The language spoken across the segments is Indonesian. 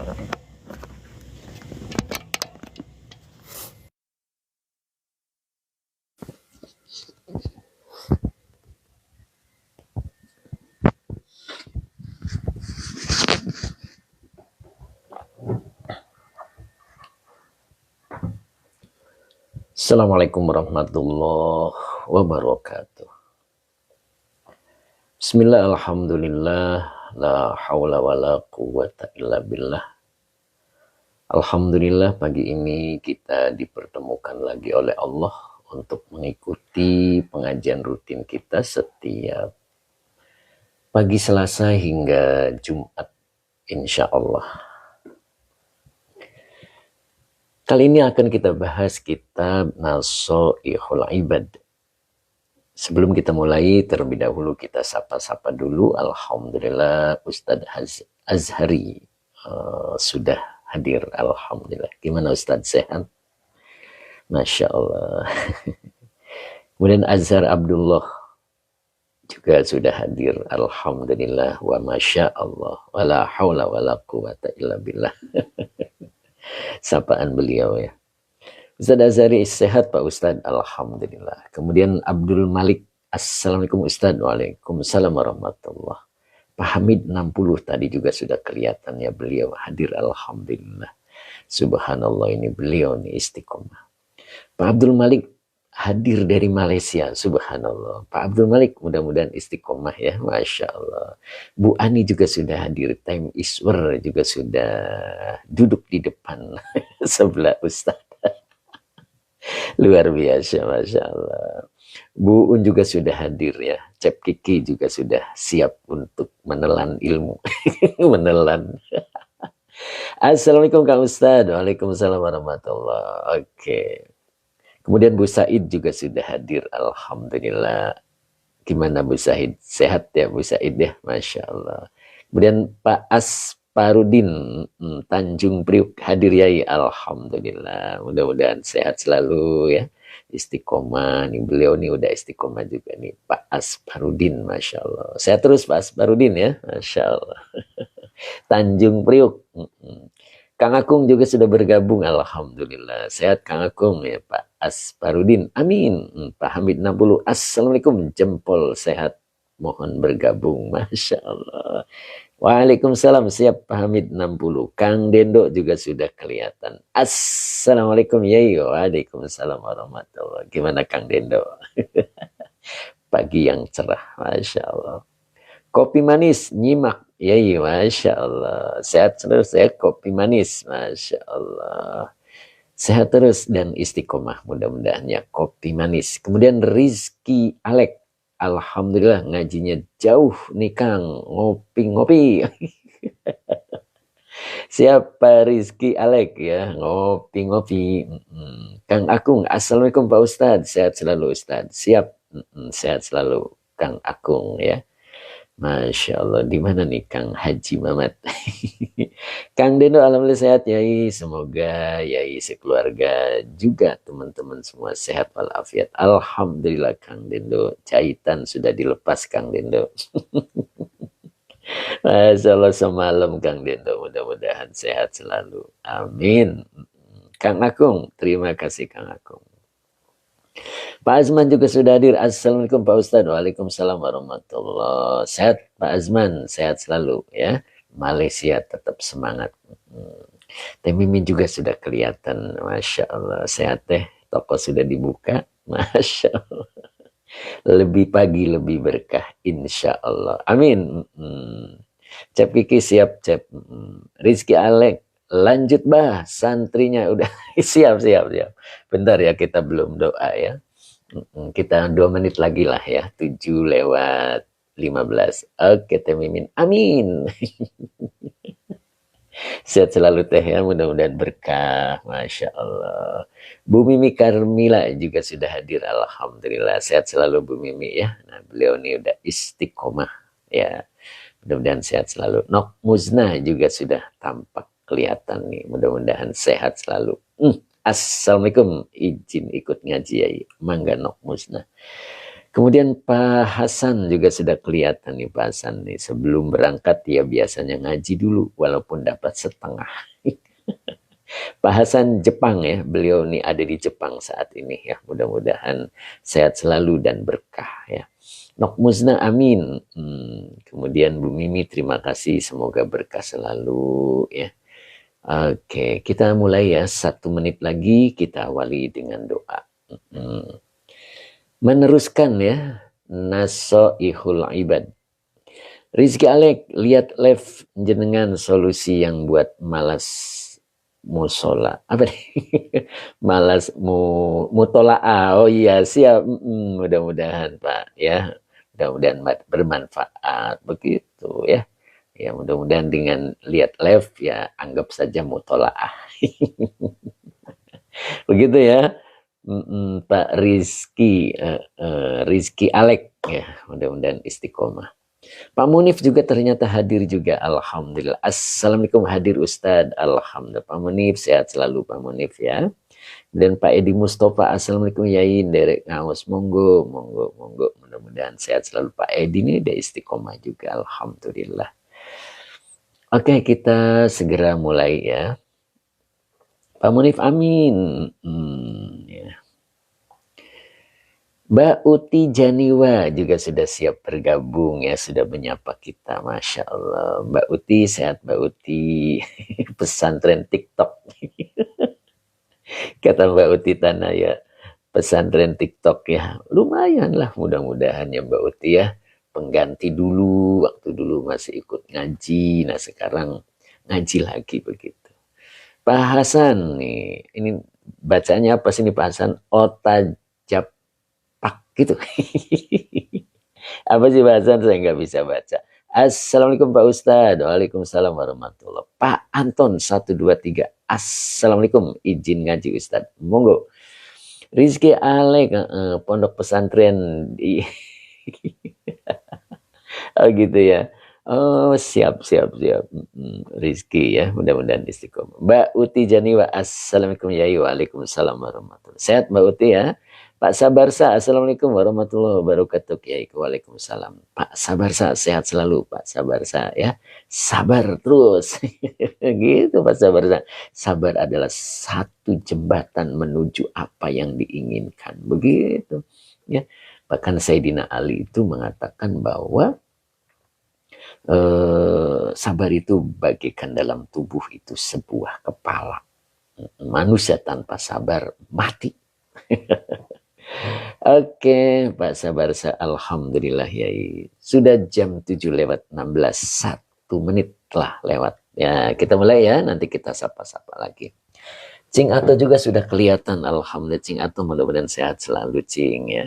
Assalamualaikum warahmatullahi wabarakatuh. Bismillah, alhamdulillah, la haula wa la quwata illa billah. Alhamdulillah, pagi ini kita dipertemukan lagi oleh Allah untuk mengikuti pengajian rutin kita setiap pagi Selasa hingga Jumat, insya Allah. Kali ini akan kita bahas kitab Nasoihul Ibad. Sebelum kita mulai, terlebih dahulu kita sapa-sapa dulu. Alhamdulillah Ustadz Azhari sudah hadir. Alhamdulillah. Gimana Ustadz, sehat? Masya Allah. Kemudian Azhar Abdullah juga sudah hadir. Alhamdulillah wa masya Allah. Wa la hawla wa la quwata illa billah. Sapaan beliau ya. Ustadz Azhari sehat Pak Ustadz, alhamdulillah. Kemudian Abdul Malik, assalamualaikum Ustadz. Waalaikumsalam warahmatullah. Pak Hamid 60 tadi juga sudah kelihatan ya, beliau hadir, alhamdulillah. Subhanallah, ini beliau nih istiqomah. Pak Abdul Malik hadir dari Malaysia, subhanallah. Pak Abdul Malik mudah-mudahan istiqomah ya, masya Allah. Bu Ani juga sudah hadir, time iswer juga sudah duduk di depan sebelah Ustadz. Luar biasa, masya Allah. Bu Un juga sudah hadir ya. Cep Kiki juga sudah siap untuk menelan ilmu. Menelan. Assalamualaikum Kang Ustadz. Waalaikumsalam warahmatullah. Oke. Kemudian Bu Said juga sudah hadir. Alhamdulillah. Gimana Bu Said? Sehat ya Bu Said ya? Masya Allah. Kemudian Pak Asparudin Tanjung Priuk hadir ya. Alhamdulillah. Mudah-mudahan sehat selalu ya. Istiqomah. Nih, beliau nih udah istiqomah juga nih. Pak Asparudin. Masya Allah. Sehat terus Pak Asparudin ya. Masya Allah. Tanjung Priuk. Kang Akung juga sudah bergabung. Alhamdulillah. Sehat Kang Akung ya Pak Asparudin. Amin. Pak Hamid 60. Assalamualaikum. Jempol sehat. Mohon bergabung. Masya Allah. Waalaikumsalam. Siap Pak Hamid 60. Kang Dendo juga sudah kelihatan. Assalamualaikum. Yai. Waalaikumsalam warahmatullahi. Gimana Kang Dendo? Pagi yang cerah. Masya Allah. Kopi manis. Nyimak. Yai. Masya Allah. Sehat terus ya. Kopi manis. Masya Allah. Sehat terus dan istiqomah mudah-mudahan ya. Kopi manis. Kemudian Rizky Alek. Alhamdulillah ngajinya jauh nih Kang. Ngopi-ngopi. Siapa Rizky Alek ya. Ngopi-ngopi. Kang Akung. Assalamualaikum Pak Ustadz. Sehat selalu Ustadz. Siap. Sehat selalu Kang Akung ya. Masya Allah, di mana nih Kang Haji Mamat? Kang Dendo, alhamdulillah sehat Yai. Semoga Yai sekeluarga juga teman-teman semua sehat walafiat. Alhamdulillah Kang Dendo, jahitan sudah dilepas Kang Dendo. Masya Allah, semalam Kang Dendo, mudah-mudahan sehat selalu. Amin. Kang Akung, terima kasih Kang Akung. Pak Azman juga sudah hadir. Assalamualaikum Pak Ustadz. Waalaikumsalam warahmatullahi. Sehat Pak Azman, sehat selalu ya. Malaysia tetap semangat. Teh Mimin juga sudah kelihatan. Masya Allah, sehat teh. Toko sudah dibuka. Masya Allah. Lebih pagi lebih berkah, insya Allah. Amin. Cep Kiki siap Cep. Rizky Alek. Lanjut bah, santrinya udah siap. Bentar ya, kita belum doa ya. Kita 2 menit lagi lah ya. 7:15. Oke Teh Mimin. Amin. Sehat selalu Teh ya. Mudah-mudahan berkah. Masya Allah. Bu Mimi Karmila juga sudah hadir. Alhamdulillah. Sehat selalu Bu Mimi ya. Nah, beliau ini udah istiqomah ya. Mudah-mudahan sehat selalu. Nok Muzna juga sudah tampak kelihatan nih, mudah-mudahan sehat selalu. Assalamualaikum, izin ikut ngaji ya, Mangga Nok Musna. Kemudian Pak Hasan juga sudah kelihatan nih Pak Hasan nih. Sebelum berangkat ya biasanya ngaji dulu walaupun dapat setengah. Pak Hasan Jepang ya, beliau nih ada di Jepang saat ini ya. Mudah-mudahan sehat selalu dan berkah ya. Nok Musna amin. Kemudian Bu Mimi terima kasih, semoga berkah selalu ya. Oke, kita mulai ya, 1 menit lagi kita awali dengan doa. Meneruskan ya, nasoihul ibad. Rizky Alek, lihat live jenengan solusi yang buat malas musola. Apa nih? Malas mutolaa. Oh iya, siap. Mudah-mudahan Pak ya. Mudah-mudahan bermanfaat begitu ya. Ya mudah-mudahan dengan lihat live ya anggap saja mutolaah. Begitu ya. Pak Rizky Rizky Alek ya, mudah-mudahan istiqomah. Pak Munif juga ternyata hadir juga, alhamdulillah. Assalamualaikum, hadir Ustadz, alhamdulillah. Pak Munif sehat selalu Pak Munif ya. Dan Pak Edi Mustafa, assalamualaikum Yain, Derek Ngaus, monggo, monggo, monggo. Mudah-mudahan sehat selalu Pak Edi ini, dia istiqomah juga, alhamdulillah. Oke, kita segera mulai ya. Pak Munif, amin. Ya. Mbak Uti Janiwa juga sudah siap bergabung ya, sudah menyapa kita, Masya Allah. Mbak Uti, sehat Mbak Uti. Pesantren TikTok. Kata Mbak Uti Tanah ya, pesantren TikTok ya. Lumayan lah, mudah-mudahan ya Mbak Uti ya. Pengganti dulu, waktu dulu masih ikut ngaji, nah sekarang ngaji lagi begitu. Pak Hasan nih, ini bacanya apa sih nih Pak Hasan? Otajapak gitu. Apa sih Pak Hasan? Saya nggak bisa baca. Assalamualaikum Pak Ustadz. Waalaikumsalam warahmatullahi. Pak Anton 123. Assalamualaikum. Izin ngaji Ustadz. Monggo. Rizky Alek, pondok pesantren di oh gitu ya. Oh siap siap siap. Rizky ya, mudah-mudahan istiqomah. Mbak Uti Janiwa, assalamualaikum Yai, waalaikumsalam warahmatullahi. Sehat Mbak Uti ya. Pak Sabarsa, assalamualaikum warahmatullahi wabarakatuh. Yai, waalaikumsalam. Pak Sabarsa, sehat selalu Pak Sabarsa ya. Sabar terus. Gitu Pak Sabarsa. Sabar adalah satu jembatan menuju apa yang diinginkan. Begitu ya. Bahkan Sayyidina Ali itu mengatakan bahwa sabar itu bagaikan dalam tubuh itu sebuah kepala. Manusia tanpa sabar mati. Oke, Pak Sabarsa, alhamdulillah ya. Sudah jam 7:16, 1 menit lah lewat. Ya, kita mulai ya, nanti kita sapa-sapa lagi. Cing Ato juga sudah kelihatan, alhamdulillah. Cing Ato mudah-mudahan sehat selalu, Cing ya.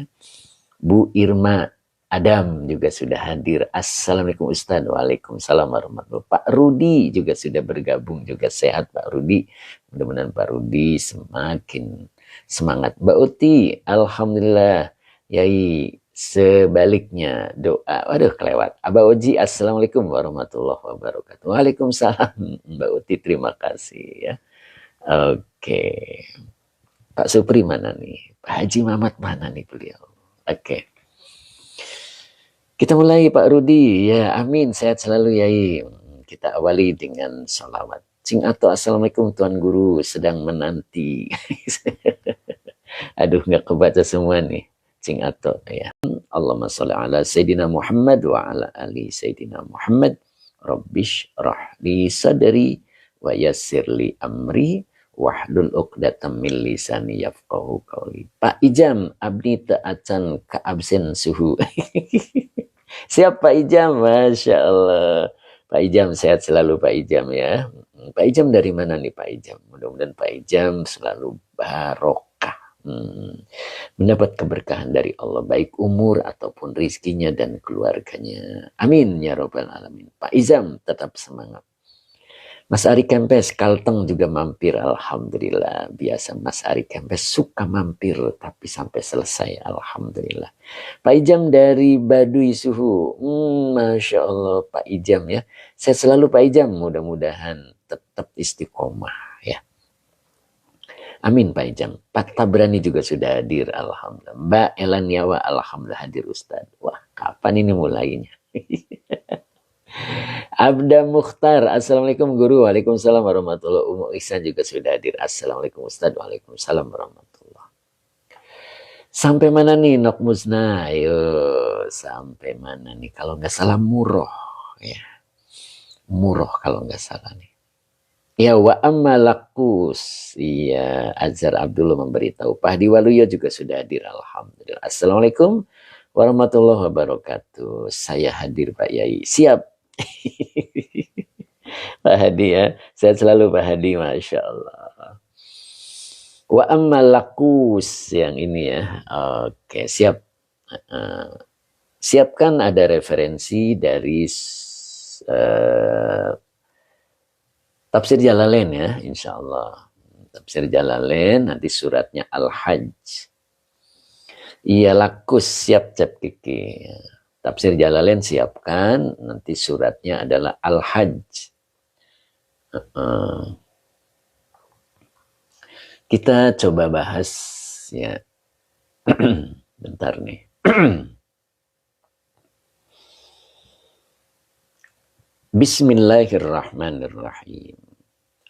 Bu Irma Adam juga sudah hadir. Assalamualaikum Ustadz. Waalaikumsalam warahmatullahi. Pak Rudi juga sudah bergabung, juga sehat Pak Rudi. Mudah-mudahan Pak Rudi semakin semangat. Mbak Uti, alhamdulillah. Yai, sebaliknya doa. Waduh, kelewat. Abah Oji, assalamualaikum warahmatullahi wabarakatuh. Waalaikumsalam. Mbak Uti, terima kasih ya. Oke. Pak Supri mana nih? Pak Haji Mamat mana nih beliau? Oke. Kita mulai Pak Rudi. Ya, amin. Sehat selalu Yai. Kita awali dengan sholawat. Cing Ato, assalamualaikum Tuan Guru. Sedang menanti. Aduh, nggak kebaca semua nih. Cing Ato ya. Allahumma sholli ala Sayyidina Muhammad wa ala ali Sayyidina Muhammad. Rabbish rahli sadri wa yassirli amri wahlul 'uqdatam min lisani yafqahu qawli. Pak Ijam, abdi teu acan ka absen suhu. Siap Pak Ijam, Masya Allah. Pak Ijam sehat selalu Pak Ijam ya. Pak Ijam dari mana nih Pak Ijam? Mudah-mudahan Pak Ijam selalu barokah. Mendapat keberkahan dari Allah, baik umur ataupun rizkinya dan keluarganya. Amin ya robbal alamin. Pak Ijam tetap semangat. Mas Ari Kempes, Kalteng juga mampir, alhamdulillah. Biasa Mas Ari Kempes suka mampir, tapi sampai selesai, alhamdulillah. Pak Ijam dari Baduy Suhu, Masya Allah Pak Ijam ya. Saya selalu Pak Ijam, mudah-mudahan tetap istiqomah ya. Amin Pak Ijam. Pak Tabrani juga sudah hadir, alhamdulillah. Mbak Elaniawa, alhamdulillah hadir Ustaz. Wah, kapan ini mulainya? Abda Mukhtar, Assalamualaikum Guru. Waalaikumsalam warahmatullahi wabarakatuh. Umu Ihsan juga sudah hadir. Assalamualaikum Ustaz. Waalaikumsalam warahmatullahi. Sampai mana nih Nok Musna? Ayo, sampai mana nih? Kalau nggak salah Muroh. Ya. Muroh kalau nggak salah nih. Ya wa ammalakus. Iya, Azhar Abdullah memberitahu. Pak Hadi Waluyo juga sudah hadir. Alhamdulillah. Assalamualaikum warahmatullahi wabarakatuh. Saya hadir Pak Yai. Siap. Pak Hadi ya. Sehat selalu Pak Hadi. Masya Allah. Wa ammalakus. Yang ini ya. Oke, siap. Siapkan ada referensi dari Tafsir Jalalain ya, insya Allah. Tafsir Jalalain, nanti suratnya Al-Hajj. Iya lakus, siap Cap Kiki. Tafsir Jalalain siapkan, nanti suratnya adalah Al-Hajj. Kita coba bahas ya. Bentar nih. Bismillahirrahmanirrahim.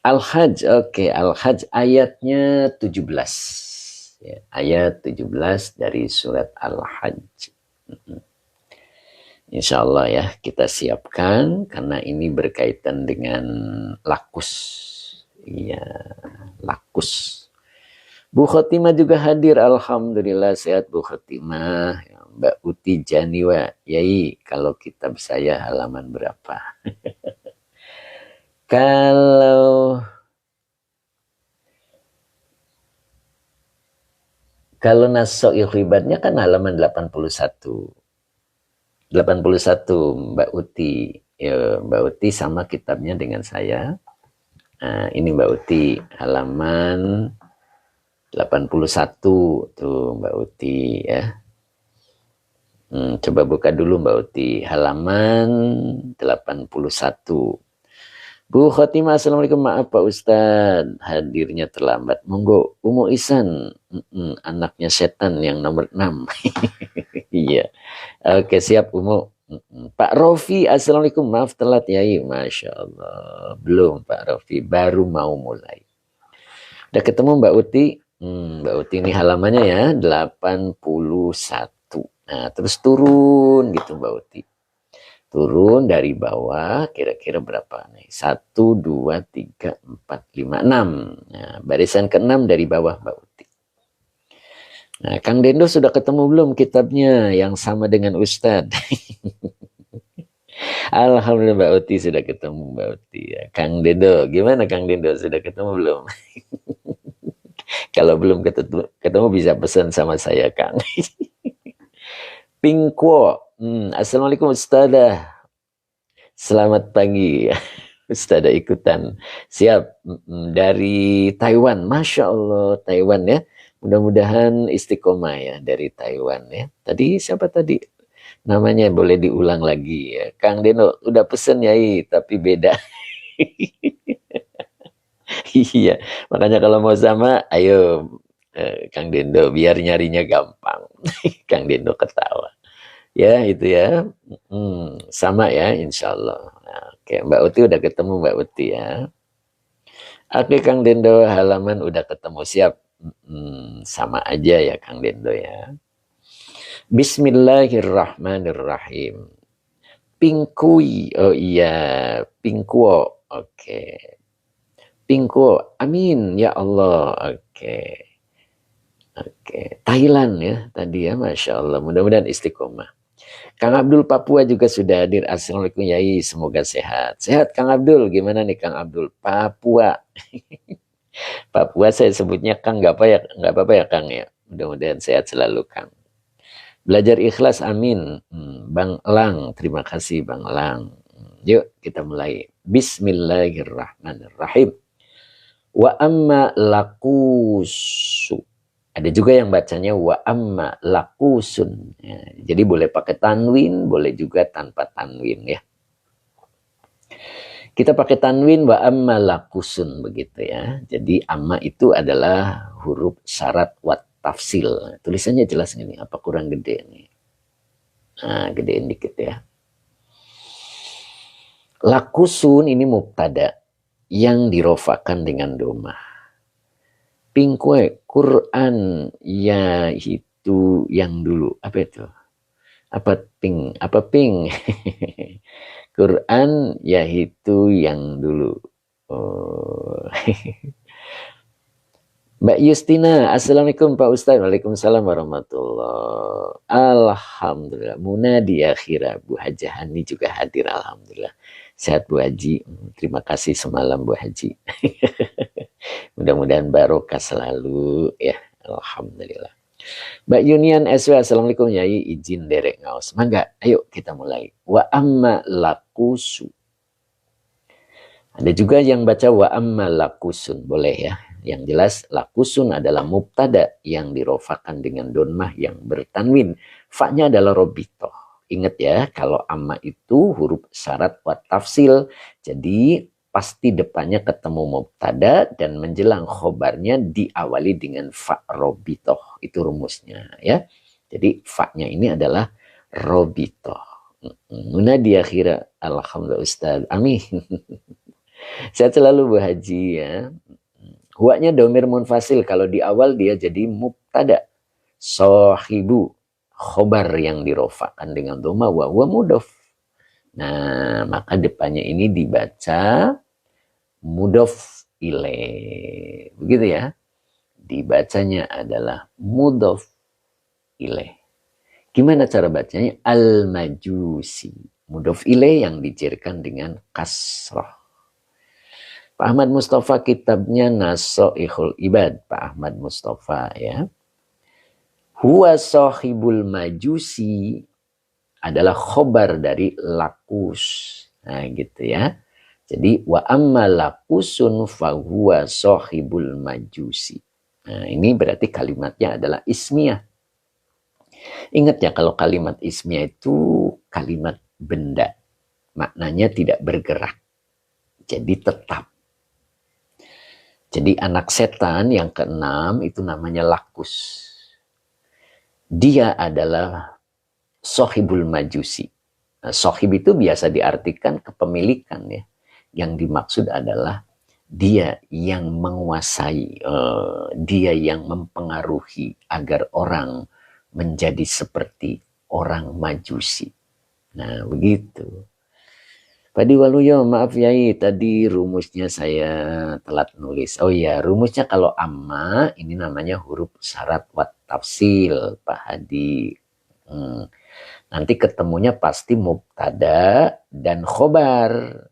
Al-Hajj, oke. Al-Hajj ayatnya 17. Ya, ayat 17 dari surat Al-Hajj. Insya Allah ya, kita siapkan karena ini berkaitan dengan lakus. Iya, lakus. Bu Khotimah juga hadir, alhamdulillah sehat Bu Khotimah. Mbak Uti Janiwa, Yai, kalau kitab saya halaman berapa? Kalau Nasok Ikhribatnya kan halaman 81. 81 Mbak Uti. Ya, Mbak Uti sama kitabnya dengan saya. Nah, ini Mbak Uti halaman 81 tuh Mbak Uti ya. Coba buka dulu Mbak Uti halaman 81. Bu Khotimah, Assalamualaikum. Maaf Pak Ustadz, hadirnya terlambat. Monggo, Umu Ihsan, anaknya setan yang nomor 6. Iya. Oke, siap Umu. Pak Rofi, Assalamualaikum. Maaf telat Yai. Masya Allah. Belum Pak Rofi, baru mau mulai. Udah ketemu Mbak Uti? Mbak Uti ini halamannya ya, 81. Nah, terus turun gitu Mbak Uti. Turun dari bawah kira-kira berapa nih? 1, 2, 3, 4, 5, 6. Nah, barisan ke-6 dari bawah Mbak Uti. Nah, Kang Dendo sudah ketemu belum kitabnya yang sama dengan Ustadz? Alhamdulillah Mbak Uti sudah ketemu Mbak Uti ya. Kang Dendo, gimana Kang Dendo? Sudah ketemu belum? Kalau belum ketemu bisa pesan sama saya Kang. Pingko, Assalamualaikum Ustadzah. Selamat pagi. Ustadzah ikutan. Siap, dari Taiwan. Masya Allah, Taiwan ya. Mudah-mudahan istiqomah ya dari Taiwan ya. Tadi siapa tadi? Namanya boleh diulang lagi ya. Kang Deno, udah pesen Yai, tapi beda. Iya, makanya kalau mau sama, ayo Kang Dendo, biar nyarinya gampang. Kang Dendo ketawa. Ya, itu ya. Sama ya, insya Allah. Nah, oke, Mbak Uti udah ketemu Mbak Uti ya. Oke, Kang Dendo, halaman udah ketemu. Siap. Sama aja ya, Kang Dendo ya. Bismillahirrahmanirrahim. Pingkui, oh iya, pingkuo. Oke. Pingkuo, amin, ya Allah. Oke. Oke, Thailand ya tadi ya, Masya Allah. Mudah-mudahan istiqomah. Kang Abdul Papua juga sudah hadir. Assalamualaikum Yai, semoga sehat. Sehat Kang Abdul, gimana nih Kang Abdul? Papua. Papua saya sebutnya Kang, nggak apa-apa ya Kang ya. Mudah-mudahan sehat selalu Kang. Belajar ikhlas, amin. Bang Lang, terima kasih Bang Lang. Yuk kita mulai. Bismillahirrahmanirrahim. Wa amma lakusu. Ada juga yang bacanya wa amma lakusun. Ya, jadi boleh pakai tanwin, boleh juga tanpa tanwin ya. Kita pakai tanwin wa amma lakusun begitu ya. Jadi amma itu adalah huruf syarat wat tafsil. Tulisannya jelas ini, apa kurang gede nih? Nah, gedein dikit ya. Lakusun ini mubtada yang dirofakan dengan domah. Pingkue Quran ya itu yang dulu. Apa itu? Apa ping? Apa ping? Quran yaitu yang dulu. Oh. Mbak Yustina, Assalamualaikum Pak Ustaz. Waalaikumsalam warahmatullah. Alhamdulillah. Munadi akhirah. Bu Hajah Hani juga hadir. Alhamdulillah. Sehat Bu Haji. Terima kasih semalam Bu Haji. Mudah-mudahan barokah selalu ya. Alhamdulillah. Mbak Yunian SW, Assalamualaikum Yai, izin derek ngaos. Mangga, ayo kita mulai. Wa amma lakusu. Ada juga yang baca wa amma lakusun, boleh ya. Yang jelas lakusun adalah mubtada yang dirofakan dengan donmah yang bertanwin. Fa-nya adalah robitoh. Ingat ya, kalau amma itu huruf syarat wa tafsil. Jadi pasti depannya ketemu mubtada dan menjelang khobarnya diawali dengan fa robitoh. Itu rumusnya ya. Jadi fa-nya ini adalah robitoh. Munadi akhirah. Alhamdulillah Ustaz. Amin. Sehat selalu Bu Haji ya. Huwanya domir munfasil. Kalau di awal dia jadi mubtada. Sohibu. Khobar yang dirofakan dengan doma wa huwa mudof. Nah, maka depannya ini dibaca mudof ilaih. Begitu ya. Dibacanya adalah mudof ilaih. Gimana cara bacanya? Al-majusi. Mudof ilaih yang dicirikan dengan kasrah. Pak Ahmad Mustafa kitabnya Nasoihul Ibad. Pak Ahmad Mustafa ya. Huwa sohibul majusi adalah khobar dari lakus. Nah gitu ya. Jadi wa amma lakusun fahuwa sohibul majusi. Nah ini berarti kalimatnya adalah ismiyah. Ingat ya kalau kalimat ismiyah itu kalimat benda. Maknanya tidak bergerak. Jadi tetap. Jadi anak setan yang keenam itu namanya lakus. Dia adalah sohibul majusi. Nah, sohib itu biasa diartikan kepemilikan ya. Yang dimaksud adalah dia yang menguasai, dia yang mempengaruhi agar orang menjadi seperti orang majusi. Nah begitu. Pak Diwaluyo, maaf Yai, tadi rumusnya saya telat nulis. Oh iya, rumusnya kalau amma ini namanya huruf syarat wat tafsil, Pak Hadi. Nanti ketemunya pasti mubtada dan khobar.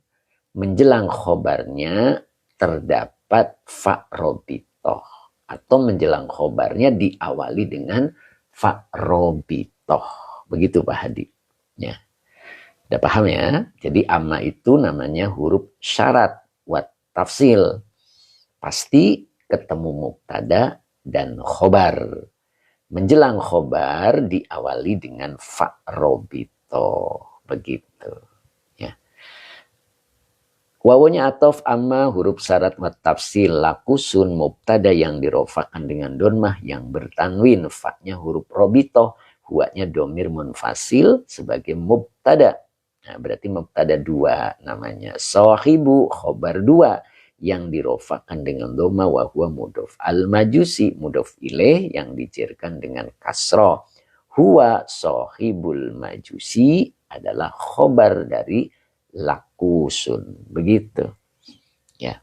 Menjelang khobarnya terdapat fa robitoh. Atau menjelang khobarnya diawali dengan fa robitoh. Begitu Pak Hadi. Ya. Udah paham ya? Jadi amma itu namanya huruf syarat wat tafsil. Pasti ketemu mubtada dan khobar. Menjelang khobar diawali dengan fa robito. Begitu. Ya. Wawunya atof amma huruf syarat wat tafsil lakusun mubtada yang dirofakan dengan donmah yang bertanwin. Fa-nya huruf robito. Huwanya domir munfasil sebagai mubtada. Nah, berarti mubtada dua namanya. Sohibu khobar dua yang dirofakan dengan doma wa huwa mudof. Al-majusi mudof ilaih yang dicirikan dengan kasroh. Huwa sohibul majusi adalah khobar dari lakusun. Begitu. Ya.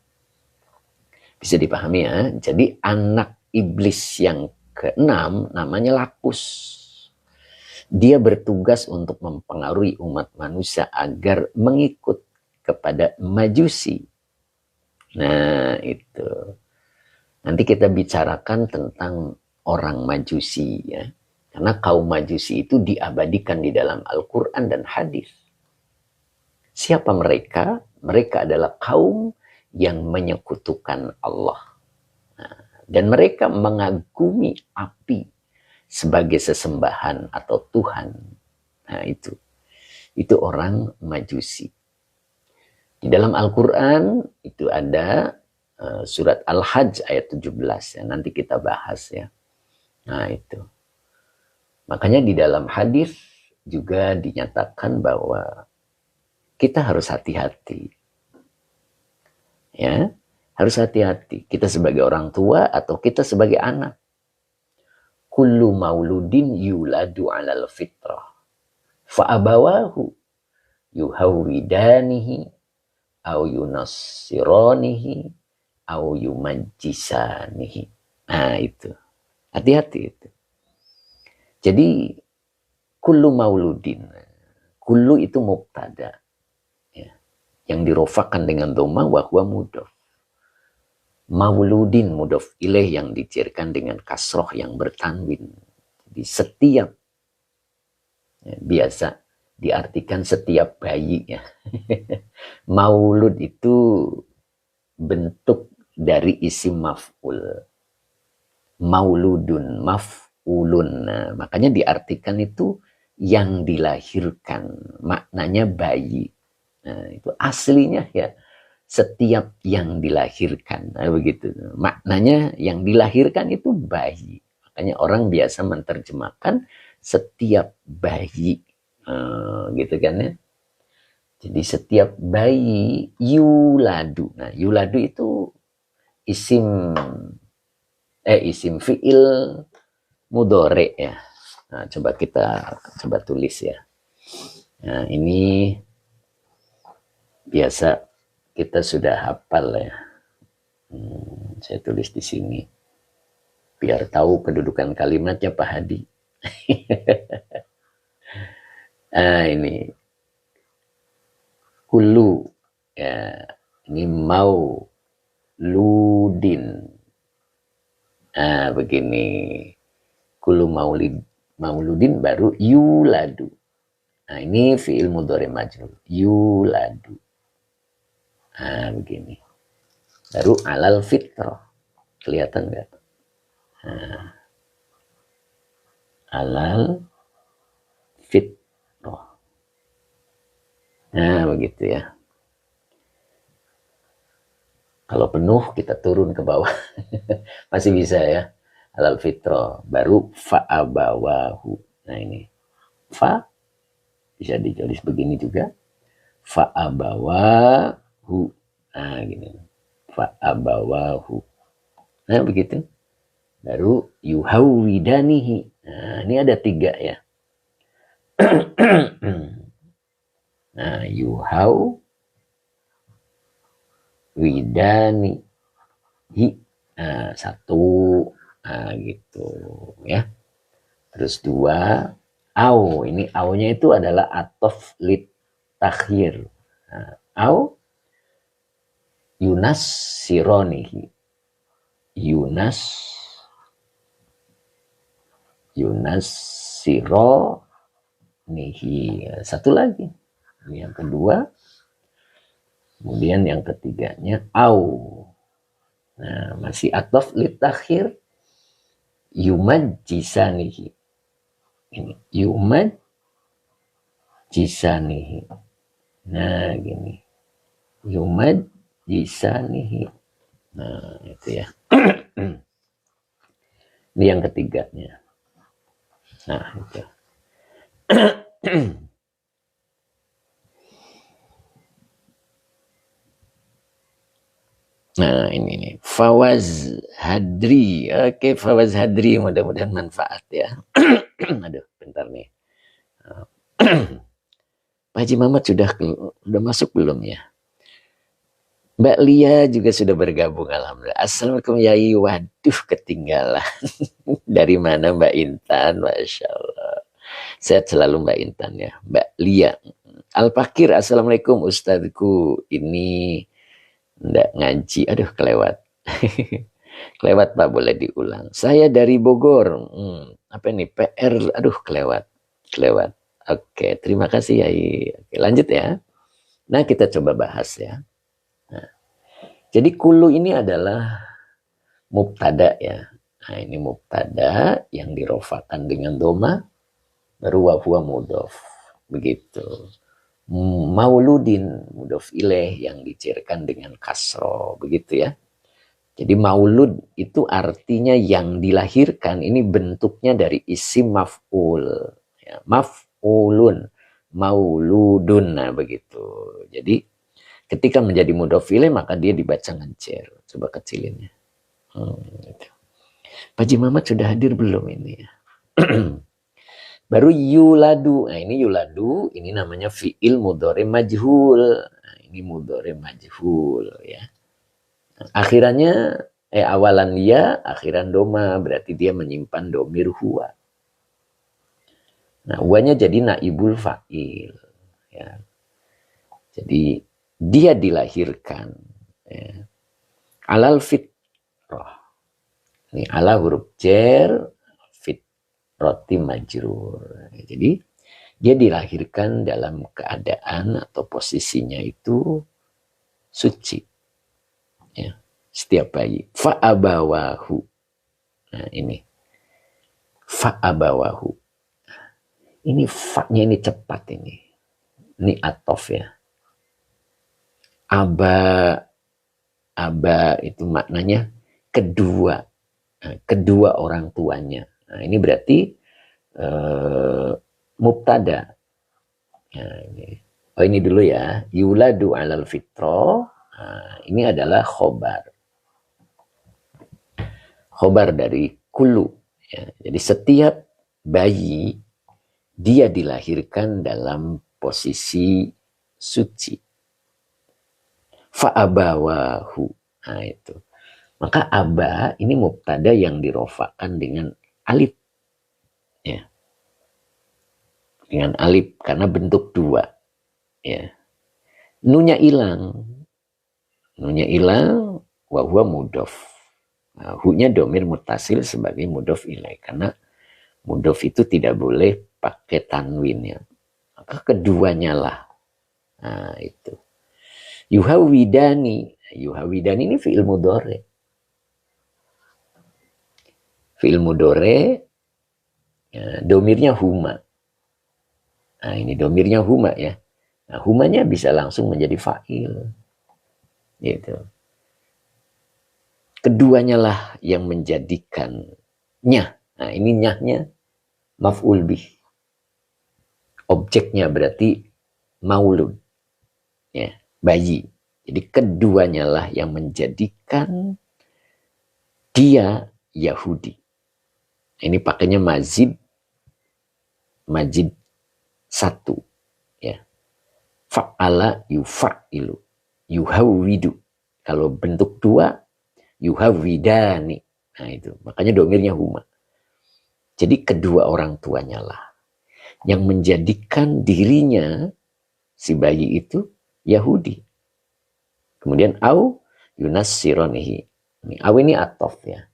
Bisa dipahami ya. Jadi anak iblis yang keenam namanya lakus. Dia bertugas untuk mempengaruhi umat manusia agar mengikut kepada majusi. Nah itu. Nanti kita bicarakan tentang orang majusi ya. Karena kaum majusi itu diabadikan di dalam Al-Quran dan hadis. Siapa mereka? Mereka adalah kaum yang menyekutukan Allah. Nah, dan mereka mengagumi api sebagai sesembahan atau Tuhan. Nah itu orang majusi. Jadi dalam Al-Quran itu ada surat Al-Hajj ayat 17 ya, nanti kita bahas ya. Nah itu. Makanya di dalam hadis juga dinyatakan bahwa kita harus hati-hati. Ya, harus hati-hati. Kita sebagai orang tua atau kita sebagai anak. Kullu mauludin yuladu 'alal fitrah. Fa'abawahu yuhawwidanihi au yunassiranihi au yumajjisanihi. Nah itu. Hati-hati itu. Jadi kullu mauludin. Kullu itu mubtada. Ya. Yang dirofakan dengan dhamma wa huwa mudhaf. Mauludin mudhaf ilaih yang dicairkan dengan kasroh yang bertanwin. Jadi setiap ya, biasa diartikan setiap bayi ya. Maulud itu bentuk dari isim maf'ul. Mauludun maf'ulun. Nah, makanya diartikan itu yang dilahirkan. Maknanya bayi. Nah, itu aslinya ya setiap yang dilahirkan. Nah, begitu. Maknanya yang dilahirkan itu bayi. Makanya orang biasa menerjemahkan setiap bayi. Gitu kan ya. Jadi setiap bayi yuladu. Nah, yuladu itu isim fi'il mudhari ya. Nah, coba tulis ya. Nah, ini biasa kita sudah hafal ya. Saya tulis di sini biar tahu kedudukan kalimatnya Pak Hadi. Nah, ini kulu ya, ini mau ludin. Nah, begini. Kulu mauludin baru yuladu. Nah, ini fi'il mudhari majrur. Yuladu. Nah, begini. Baru alal fitrah. Kelihatan nggak? Nah, alal fitrah. Nah, begitu ya. Kalau penuh kita turun ke bawah. Masih bisa ya. Alal fitrah. Baru fa'abawahu. Nah, ini. Fa. Bisa ditulis begini juga. Fa'abawahu. Nah, gini. Fa'abawahu. Nah, begitu. Baru yuhawwidanihi. Nah, ini ada 3 ya. Nah, yuhawwidanihi. Nah, 1. Nah, gitu ya. Terus 2. Au. Ini au-nya itu adalah atof lit takhir. Nah, au Yunas sironihi. Yunas sironihi. 1 lagi. Ini yang kedua. Kemudian yang ketiganya au. Nah, masih atof lit takhir. Yumajjisanihi. Ini yumajjisanihi. Nah, gini. Yumajjisanihi. Nah, itu ya. Ini yang ketiganya. Nah, itu. Nah, ini nih. Fawaz Hadri. Oke, Fawaz Hadri. Mudah-mudahan manfaat ya. Aduh, bentar nih. Pak Haji Mamat sudah masuk belum ya? Mbak Lia juga sudah bergabung, alhamdulillah. Assalamualaikum Yai. Waduh, ketinggalan. Dari mana Mbak Intan? Masya Allah. Sehat selalu Mbak Intan ya. Mbak Lia. Al-Fakir, assalamualaikum Ustadzku. Ini nggak ngaji. Aduh, kelewat. Kelewat Pak, boleh diulang. Saya dari Bogor. Apa ini? PR. Aduh, kelewat. Oke, terima kasih Yai. Oke, lanjut ya. Nah, kita coba bahas ya. Nah, jadi kulu ini adalah mubtada ya. Nah, ini mubtada yang dirofakan dengan doma baru wa huwa mudhof. Begitu. Mauludin, mudhof ilaih yang dicairkan dengan kasro, begitu ya. Jadi maulud itu artinya yang dilahirkan, ini bentuknya dari isim maf'ul. Ya, maf'ulun, mauludun, nah begitu. Jadi ketika menjadi mudhof ilaih maka dia dibaca ngecer. Coba kecilinnya. Gitu. Pak Haji Mamat sudah hadir belum ini ya? Baru yuladu. Nah ini yuladu, ini namanya fi'il mudhari majhul. Nah, ini mudhari majhul ya. Akhirannya awalan ya, akhiran doma, berarti dia menyimpan domir huwa. Nah, huwanya jadi naibul fa'il. Ya. Jadi dia dilahirkan ya. Alal fitrah. Ini ala huruf jar, fitrati majrur. Jadi dia dilahirkan dalam keadaan atau posisinya itu suci. Ya, setiap bayi. Fa'abawahu. Nah ini. Fa'abawahu. Ini fa-nya ini cepat ini. Ini atof ya. Aba itu maknanya kedua. Nah, kedua orang tuanya. Nah, ini berarti mubtada. Nah, ini. Oh ini dulu ya. Yuladu alal fitro. Nah, ini adalah khobar. Khobar dari kulu. Ya. Jadi setiap bayi dia dilahirkan dalam posisi suci. Fa'abawahu. Nah itu. Maka aba ini mubtada yang dirofakan dengan alif. Ya. Dengan alif karena bentuk dua. Ya. Nunya hilang. Nunya hilang wa huwa mudhof. Nah, hu-nya domir mutasil sebagai mudhof ilaih karena mudhof itu tidak boleh pakai tanwin ya. Maka keduanya lah. Nah, itu. Yuhawidani. Yuhawidani ini fi'il mudhari. Fi'il mudhari ya, domirnya huma. Nah, ini domirnya huma ya. Nah, humanya bisa langsung menjadi fa'il. Gitu. Keduanya lah yang menjadikannya. Nah, ini nyahnya maf'ul bih. Objeknya berarti maulud. Ya, bayi. Jadi keduanya lah yang menjadikan dia Yahudi. Ini pakainya mazid satu. Ya. Fa'ala yufa'ilu. Yuhawwidu. Kalau bentuk dua, yuhawwidani. Nah itu. Makanya domirnya huma. Jadi kedua orang tuanya lah yang menjadikan dirinya si bayi itu Yahudi. Kemudian au yunassironihi. Au ini atof ya.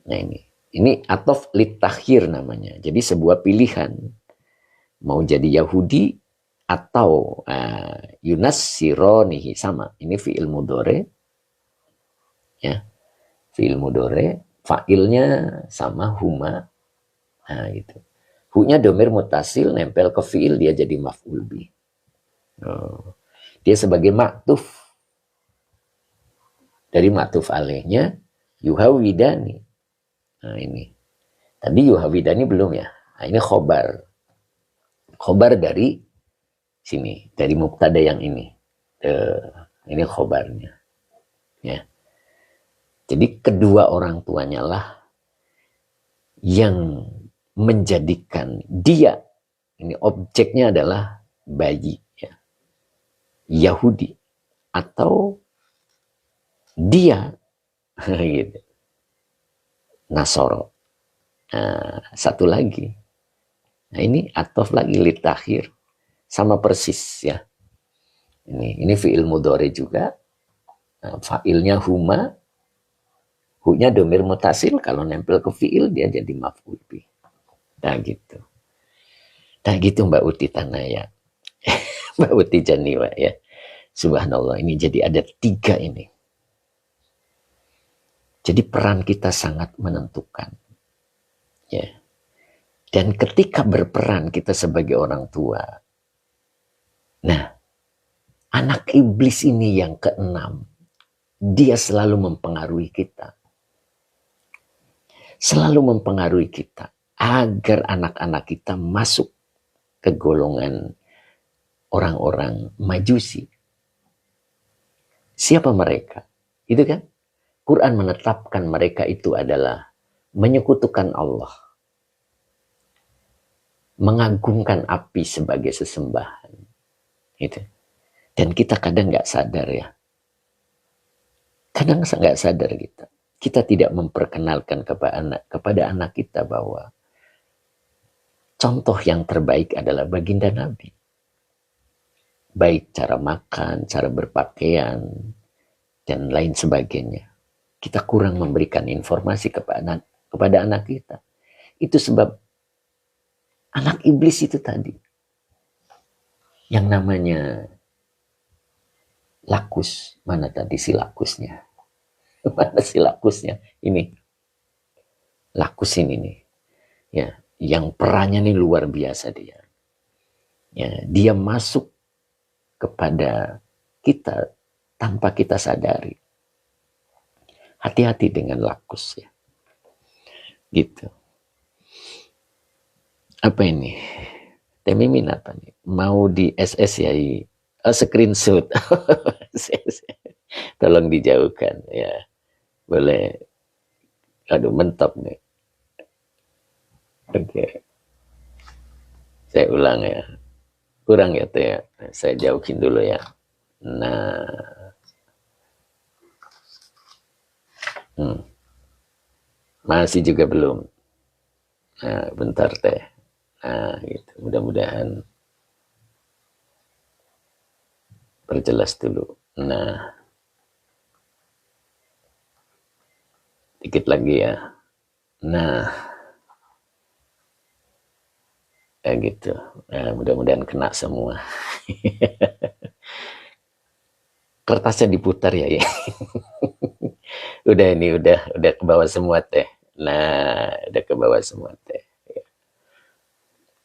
Nah ini atof litakhir namanya. Jadi sebuah pilihan. Mau jadi Yahudi atau yunassironihi sama. Ini fi'il mudhari. Ya. Fi'il mudhari. Fa'ilnya sama huma. Nah gitu. Hu-nya domir mutasil nempel ke fi'il dia jadi maf'ul bih. Oh. Dia sebagai maktuf. Dari maktuf alaihnya yuhawidani. Nah ini. Tadi yuhawidani belum ya. Nah ini khobar. Khobar dari sini. Dari mubtada yang ini. Ini khobarnya. Ya. Jadi kedua orang tuanya lah yang menjadikan dia. Ini objeknya adalah bayi. Ya. Yahudi. Atau dia. Gitu. Nasoro. Nah, satu lagi. Nah ini atof lagi litakhir. Sama persis ya. Ini fi'il mudhari juga. Nah, fa'ilnya huma. Hu-nya domir mutasil. Kalau nempel ke fi'il dia jadi maf'ul bih. Nah gitu. Nah gitu Mbak Uti Tanaya. Mbak Uti Janiwa ya. Subhanallah ini jadi ada 3 ini. Jadi peran kita sangat menentukan. Ya. Dan ketika berperan kita sebagai orang tua, Nah, anak iblis ini yang keenam, dia selalu mempengaruhi kita. Selalu mempengaruhi kita agar anak-anak kita masuk ke golongan orang-orang majusi. Siapa mereka? Itu kan? Quran menetapkan mereka itu adalah menyekutukan Allah, mengagungkan api sebagai sesembahan. Itu. Dan kita kadang nggak sadar ya. Kadang nggak sadar kita. Kita tidak memperkenalkan kepada anak kita bahwa contoh yang terbaik adalah baginda Nabi. Baik cara makan, cara berpakaian, dan lain sebagainya. Kita kurang memberikan informasi kepada anak kita. Itu sebab anak iblis itu tadi. Yang namanya Lakus. Mana tadi si Lakusnya? Mana si Lakusnya? Ini. Lakus ini nih. Ya, yang perannya nih luar biasa dia. Ya, dia masuk kepada kita tanpa kita sadari. Hati-hati dengan Lakus ya. Gitu. Apa ini? Temimin apa nih? Mau di SS ya? Screenshot. Tolong dijauhkan ya. Boleh. Aduh, mentop nih. Oke. Saya ulang ya. Kurang ya tuh ya. Saya jauhin dulu ya. Nah. Masih juga belum. Nah, bentar teh. Nah, gitu. Mudah-mudahan perjelas dulu. Nah. Dikit lagi ya. Nah. Ya gitu. Nah, mudah-mudahan kena semua. Kertasnya diputar ya. Udah ini udah ke bawah semua teh. Nah, udah ke bawah semua teh.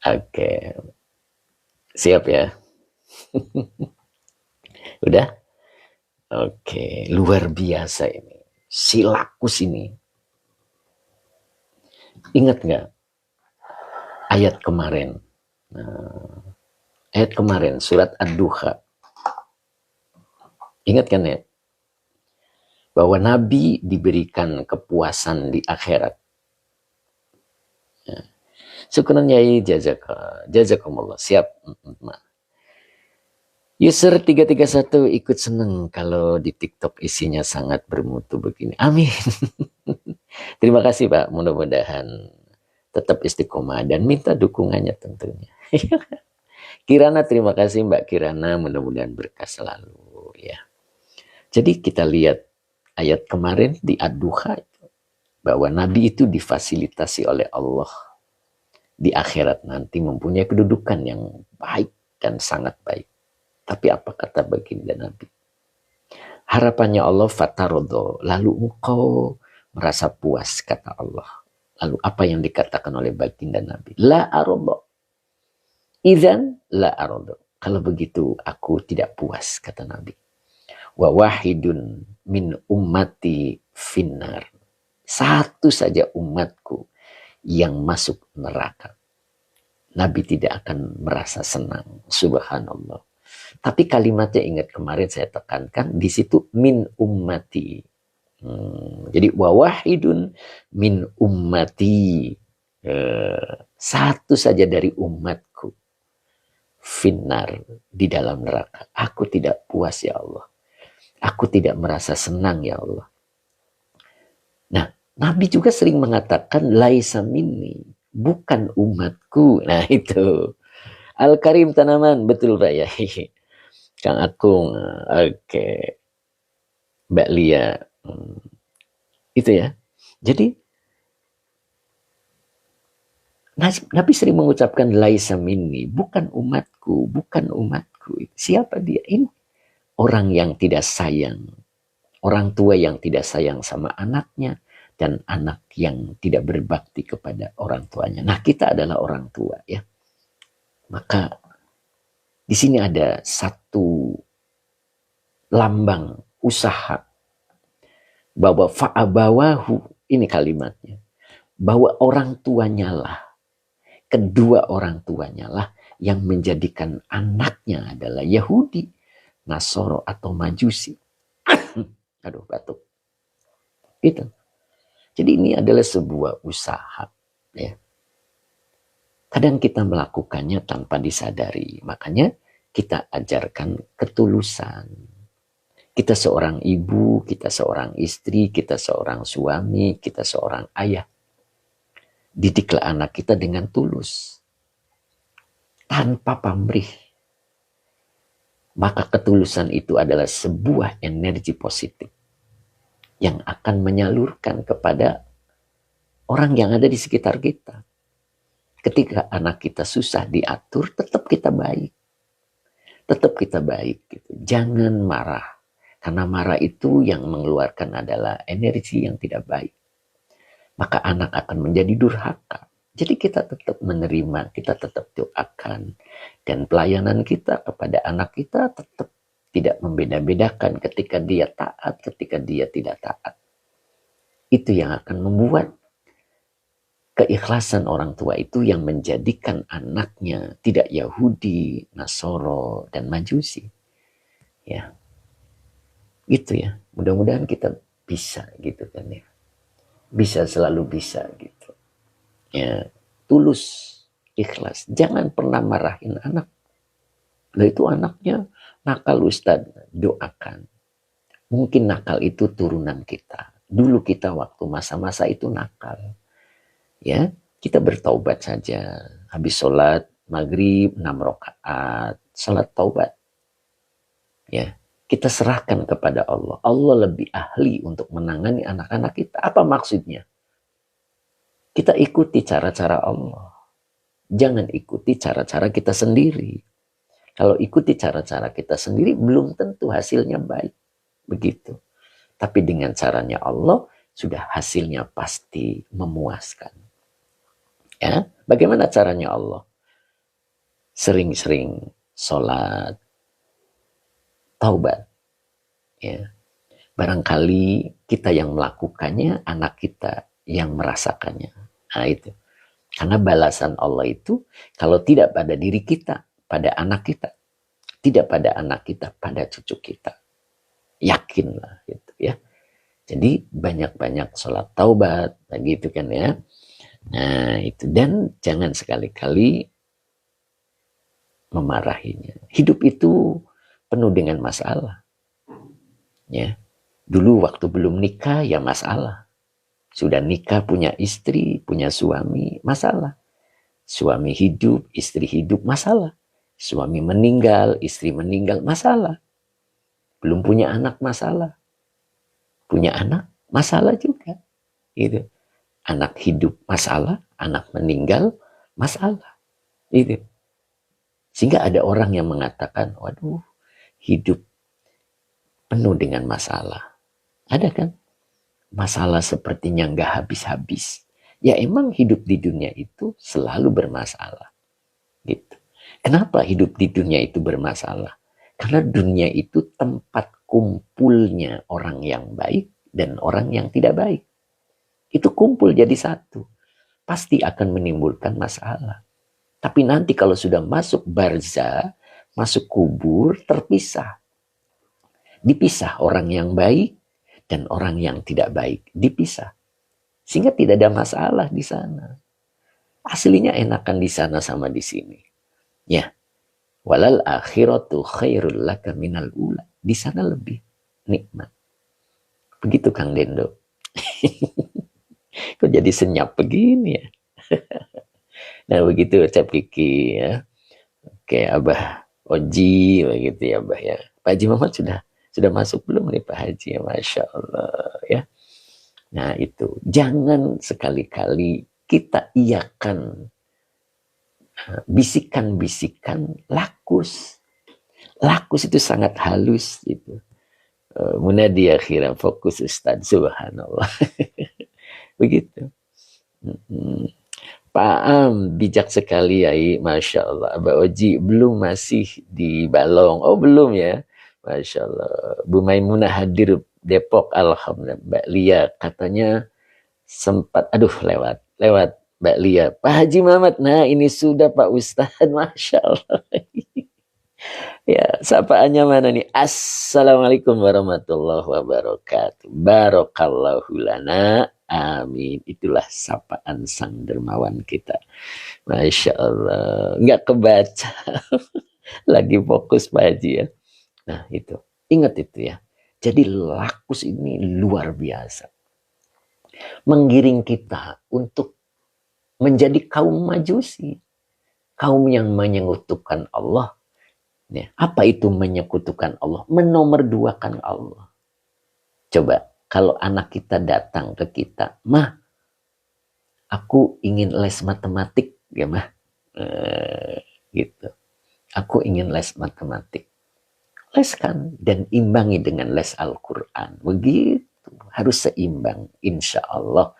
Oke. Siap ya? Udah? Oke, luar biasa ini. Si Lakus ini. Ingat nggak ayat kemarin? Nah, ayat kemarin surat Ad-Duha. Ingat kan ya? Bahwa Nabi diberikan kepuasan di akhirat. Ya. Syukran yai jazakumullah. Siap. User 331 ikut seneng kalau di TikTok isinya sangat bermutu begini. Amin. Terima kasih Pak. Mudah-mudahan tetap istiqomah dan minta dukungannya tentunya. Kirana, terima kasih Mbak Kirana. Mudah-mudahan berkah selalu ya. Jadi kita lihat ayat kemarin di Ad-Duha bahwa Nabi itu difasilitasi oleh Allah di akhirat nanti mempunyai kedudukan yang baik dan sangat baik. Tapi apa kata baginda Nabi? Harapannya Allah fatarodo. Lalu engkau merasa puas kata Allah. Lalu apa yang dikatakan oleh baginda Nabi? La arodo. Idzan la arodo. Kalau begitu aku tidak puas kata Nabi. Wa wahidun min ummati finnar. Satu saja umatku yang masuk neraka. Nabi tidak akan merasa senang. Subhanallah. Tapi kalimatnya ingat kemarin saya tekankan di situ min ummati. Jadi wawahidun min ummati. Satu saja dari umatku. Finnar di dalam neraka. Aku tidak puas ya Allah. Aku tidak merasa senang ya Allah. Nah, Nabi juga sering mengatakan laisa minni. Bukan umatku. Nah itu. Al-Karim Tanaman. Betul Pak ya. Kang Akung, oke. Mbak Lia, itu ya. Jadi, Nabi sering mengucapkan laisa minni, bukan umatku, bukan umatku. Siapa dia? Ini orang yang tidak sayang. Orang tua yang tidak sayang sama anaknya, dan anak yang tidak berbakti kepada orang tuanya. Nah, kita adalah orang tua ya. Maka Di sini ada satu lambang usaha bahwa fa'abawahu, ini kalimatnya, bahwa orang tuanya lah, kedua orang tuanya lah yang menjadikan anaknya adalah Yahudi, Nasoro atau Majusi. Aduh, batuk. Gitu. Jadi ini adalah sebuah usaha. Ya. Kadang kita melakukannya tanpa disadari. Makanya kita ajarkan ketulusan. Kita seorang ibu, kita seorang istri, kita seorang suami, kita seorang ayah. Didiklah anak kita dengan tulus. Tanpa pamrih. Maka ketulusan itu adalah sebuah energi positif yang akan menyalurkan kepada orang yang ada di sekitar kita. Ketika anak kita susah diatur, tetap kita baik. Tetap kita baik. Gitu. Jangan marah. Karena marah itu yang mengeluarkan adalah energi yang tidak baik. Maka anak akan menjadi durhaka. Jadi kita tetap menerima, kita tetap doakan. Dan pelayanan kita kepada anak kita tetap tidak membeda-bedakan ketika dia taat, ketika dia tidak taat. Itu yang akan membuat keikhlasan orang tua itu yang menjadikan anaknya tidak Yahudi, Nasoro, dan Majusi. Ya. Gitu ya. Mudah-mudahan kita bisa gitu kan ya. Bisa, selalu bisa gitu. Ya, tulus, ikhlas. Jangan pernah marahin anak. Lah itu anaknya nakal Ustaz, doakan. Mungkin nakal itu turunan kita. Dulu kita waktu masa-masa itu nakal. Ya, kita bertaubat saja. Habis sholat maghrib 6 rakaat, sholat taubat. Ya, kita serahkan kepada Allah. Allah lebih ahli untuk menangani anak-anak kita. Apa maksudnya? Kita ikuti cara-cara Allah. Jangan ikuti cara-cara kita sendiri. Kalau ikuti cara-cara kita sendiri, belum tentu hasilnya baik. Begitu. Tapi dengan caranya Allah, sudah hasilnya pasti memuaskan. Ya, bagaimana caranya Allah? Sering-sering sholat, taubat. Ya. Barangkali kita yang melakukannya, anak kita yang merasakannya. Nah itu. Karena balasan Allah itu, kalau tidak pada diri kita, pada anak kita. Tidak pada anak kita, pada cucu kita. Yakinlah gitu ya. Jadi banyak-banyak sholat taubat, begitu kan ya. Nah itu. Dan jangan sekali-kali memarahinya. Hidup itu penuh dengan masalah. Ya. Dulu waktu belum nikah ya masalah. Sudah nikah punya istri, punya suami, masalah. Suami hidup, istri hidup, masalah. Suami meninggal, istri meninggal, masalah. Belum punya anak, masalah. Punya anak, masalah juga. Gitu. Anak hidup, masalah. Anak meninggal, masalah. Gitu. Sehingga ada orang yang mengatakan, waduh, hidup penuh dengan masalah. Ada kan? Masalah sepertinya nggak habis-habis. Ya emang hidup di dunia itu selalu bermasalah. Gitu. Kenapa hidup di dunia itu bermasalah? Karena dunia itu tempat kumpulnya orang yang baik dan orang yang tidak baik. Itu kumpul jadi satu. Pasti akan menimbulkan masalah. Tapi nanti kalau sudah masuk barzah, masuk kubur, terpisah. Dipisah orang yang baik dan orang yang tidak baik, dipisah. Sehingga tidak ada masalah di sana. Aslinya enakan di sana sama di sini. Ya. Walal akhiratu khairul laka minal ula. Di sana lebih nikmat. Begitu Kang Dendo. Kok jadi senyap begini ya? Nah begitu Cap Kiki ya. Oke Abah Oji begitu ya Abah ya. Pak Haji Muhammad sudah masuk belum nih Pak Haji ya, Masya Allah ya. Nah itu, jangan sekali-kali kita iakan bisikan-bisikan lakus. Lakus itu sangat halus gitu. Munadi akhirah fokus Ustaz, subhanallah. Begitu. Pak Am, bijak sekali Yai, Masya Allah. Abah Oji, belum masih di Balong. Oh belum ya, Masya Allah. Bu Maimunah hadir Depok, Alhamdulillah. Mbak Lia katanya sempat, aduh lewat Mbak Lia. Pak Haji Muhammad, nah ini sudah Pak Ustadz, Masya Allah. Ya, sapaannya mana nih? Assalamualaikum warahmatullahi wabarakatuh. Barokallahu lana. Amin. Itulah sapaan sang dermawan kita. Masya Allah. Nggak kebaca. Lagi fokus Pak Haji ya. Nah itu. Ingat itu ya. Jadi Lakus ini luar biasa. Menggiring kita untuk menjadi kaum majusi. Kaum yang menyekutukan Allah. Ya, apa itu menyekutukan Allah? Menomorduakan Allah. Coba kalau anak kita datang ke kita, "Mah, aku ingin les matematik." Ya, Mah. Gitu. Aku ingin les matematik. Leskan dan imbangi dengan les Al-Quran. Begitu. Harus seimbang. Insya Allah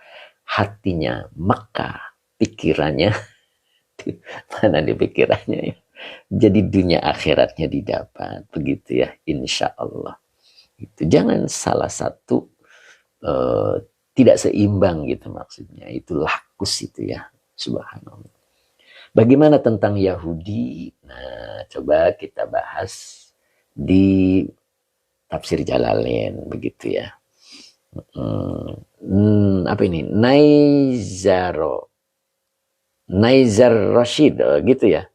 hatinya Mekah, pikirannya mana di pikirannya ya. Jadi dunia akhiratnya didapat. Begitu ya, insya Allah. Itu. Jangan salah satu tidak seimbang gitu maksudnya. Itu Lakus itu ya. Subhanallah. Bagaimana tentang Yahudi? Nah, coba kita bahas di tafsir Jalalain. Begitu ya. Apa ini? Naizar Rashid. Gitu ya.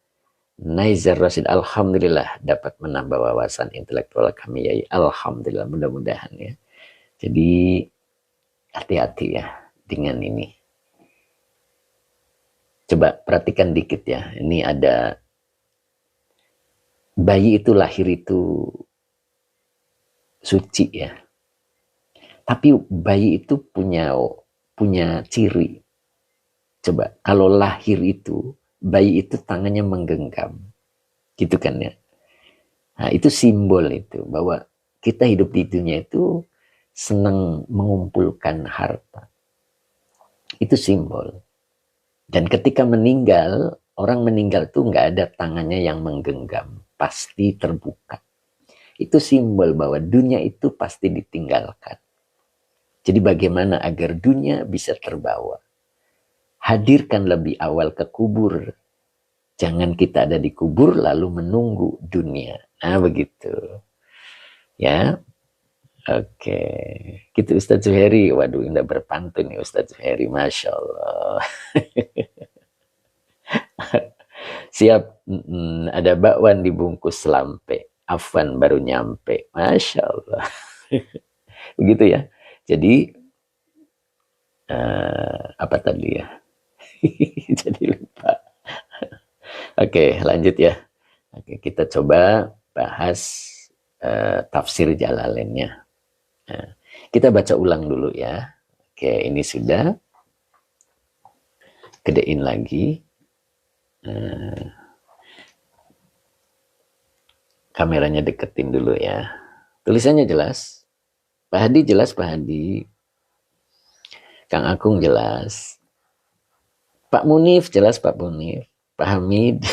Naizar Rashid, alhamdulillah dapat menambah wawasan intelektual kami ya. Alhamdulillah, mudah-mudahan ya. Jadi hati-hati ya dengan ini. Coba perhatikan dikit ya. Ini ada bayi itu lahir itu suci ya. Tapi bayi itu punya ciri. Coba kalau lahir itu bayi itu tangannya menggenggam, gitu kan ya. Nah itu simbol itu bahwa kita hidup di dunia itu senang mengumpulkan harta. Itu simbol. Dan ketika meninggal, orang meninggal tuh nggak ada tangannya yang menggenggam, pasti terbuka. Itu simbol bahwa dunia itu pasti ditinggalkan. Jadi bagaimana agar dunia bisa terbawa? Hadirkan lebih awal ke kubur. Jangan kita ada di kubur lalu menunggu dunia. Nah begitu. Ya. Oke. Gitu Ustadz Zuhairi. Waduh indah berpantun nih Ustadz Zuhairi. Masya Allah. Siap. Ada bakwan dibungkus lampe. Afwan baru nyampe. Masya Allah. Begitu ya. Jadi. Apa tadi ya? Jadi lupa. Oke, lanjut ya. Oke, kita coba bahas tafsir Jalalainnya. Nah, kita baca ulang dulu ya. Oke, ini sudah. Gedein lagi. Kameranya deketin dulu ya. Tulisannya jelas. Pak Hadi jelas, Pak Hadi. Kang Akung jelas. Pak Munif jelas, Pak Munif. Pak Hamid.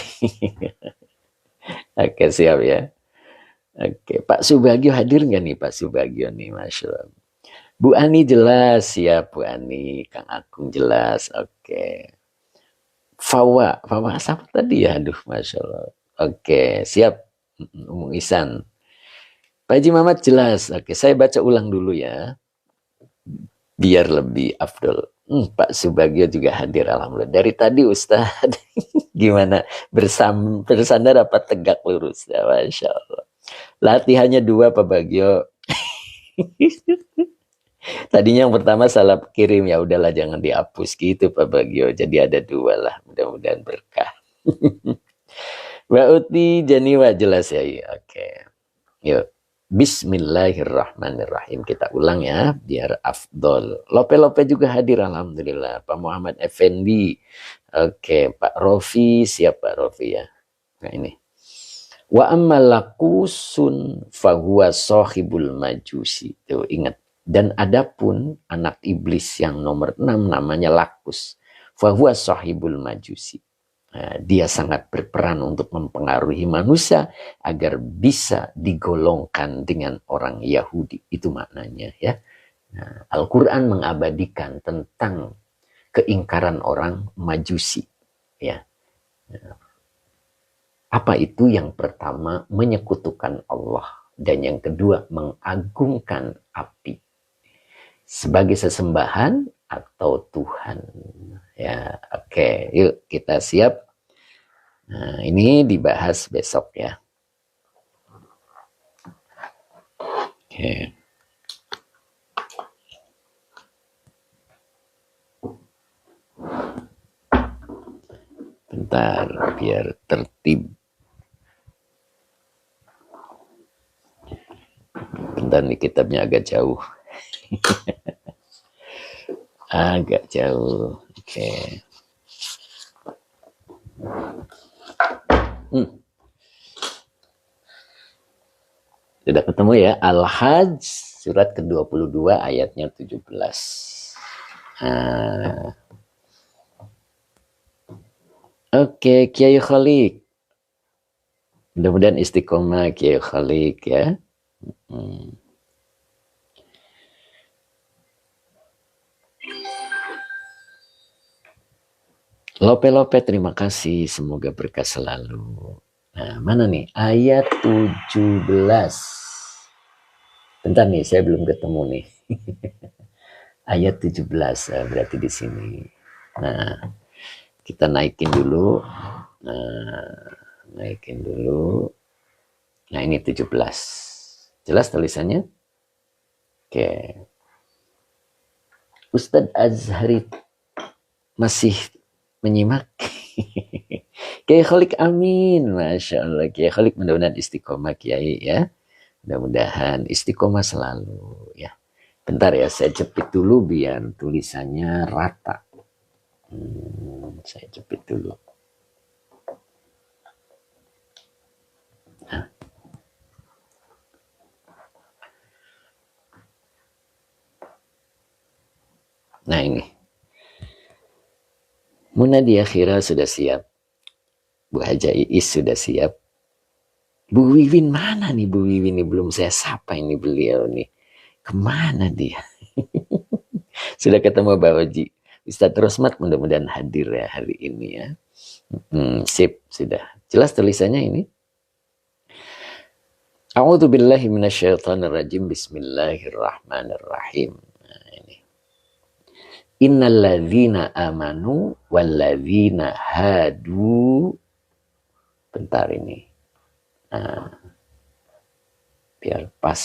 Oke, siap ya. Oke, Pak Subagio hadir nggak nih Pak Subagio nih, Masya Allah. Bu Ani jelas, siap Bu Ani. Kang Akung jelas, oke. Fawa siapa tadi ya? Aduh, Masya Allah. Oke, siap. Umum Isan. Pak Haji Mamat jelas. Oke, saya baca ulang dulu ya. Biar lebih afdol. Pak Subagio juga hadir, alhamdulillah. Dari tadi Ustaz, gimana? Bersandar apa tegak lurus? Ya, Masya Allah. Latihannya 2 Pak Bagio. Tadinya yang pertama salah kirim, ya udahlah jangan dihapus gitu Pak Bagio. Jadi ada 2 lah, mudah-mudahan berkah. Mbak Uti Janiwa jelas ya. Oke. Yuk. Bismillahirrahmanirrahim. Kita ulang ya, biar afdol. Lope-lope juga hadir, alhamdulillah. Pak Muhammad Effendi. Oke, Pak Rofi. Siap Pak Rofi ya. Nah ini. Wa ammalakusun fahuwa sohibul majusi. Tuh ingat. Dan adapun anak iblis yang nomor 6 namanya Lakus. fahuwa sahibul majusi. Nah, dia sangat berperan untuk mempengaruhi manusia agar bisa digolongkan dengan orang Yahudi. Itu maknanya ya. Nah, Al-Quran mengabadikan tentang keingkaran orang Majusi. Ya. Apa itu? Yang pertama, menyekutukan Allah. Dan yang kedua, mengagungkan api sebagai sesembahan atau Tuhan. Ya, oke, yuk kita siap. Nah, ini dibahas besok ya. Oke. Bentar, biar tertib. Bentar nih, kitabnya agak jauh. Agak jauh. Oke. Sudah ketemu ya? Al-Hajj surat ke-22 ayatnya 17. Nah. Oke, Kiai Khalik. Mudah-mudahan istiqomah Kiai Khalik ya. Lope-lope, terima kasih. Semoga berkah selalu. Nah, mana nih? Ayat 17. Bentar nih, saya belum ketemu nih. Ayat 17 berarti di sini. Nah, kita naikin dulu. Naikin dulu. Nah, ini 17. Jelas tulisannya? Oke. Ustadz Azhari masih menyimak. Kiai Khalik, amin. Masya Allah. Kiai Khalik mudah-mudahan istiqomah Kiai ya. Mudah-mudahan istiqomah selalu ya. Bentar ya, saya jepit dulu biar tulisannya rata. Saya jepit dulu. Nah ini. Munadi Akhira sudah siap. Bu Haja Iis sudah siap. Bu Wiwin mana nih Bu Wiwin? Ini belum saya sapa ini beliau nih. Kemana dia? Sudah ketemu Mbak Oji. Ustadz Rosmat mudah-mudahan hadir ya hari ini ya. Sip, sudah. Jelas tulisannya ini? A'udzu billahi minasyaitonir rajim. Bismillahirrahmanirrahim. Nah, ini. Innalladzina amanu walladzina hadu. Bentar ini. Nah, biar pas.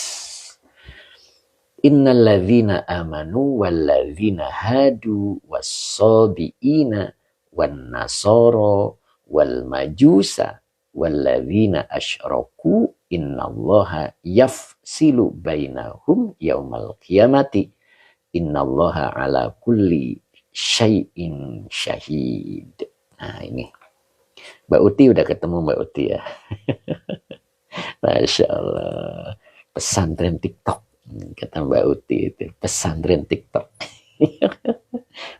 Innalladzina amanu walladzina hadu wassabiina wan nasara wal majusa walladzina asyraku innallaha yafsilu bainahum yaumal qiyamati innallaha ala kulli syai'in syahid. Nah ini Mbak Uti udah ketemu Mbak Uti ya. Masya Allah. Pesantren TikTok. Kata Mbak Uti itu. Pesantren TikTok.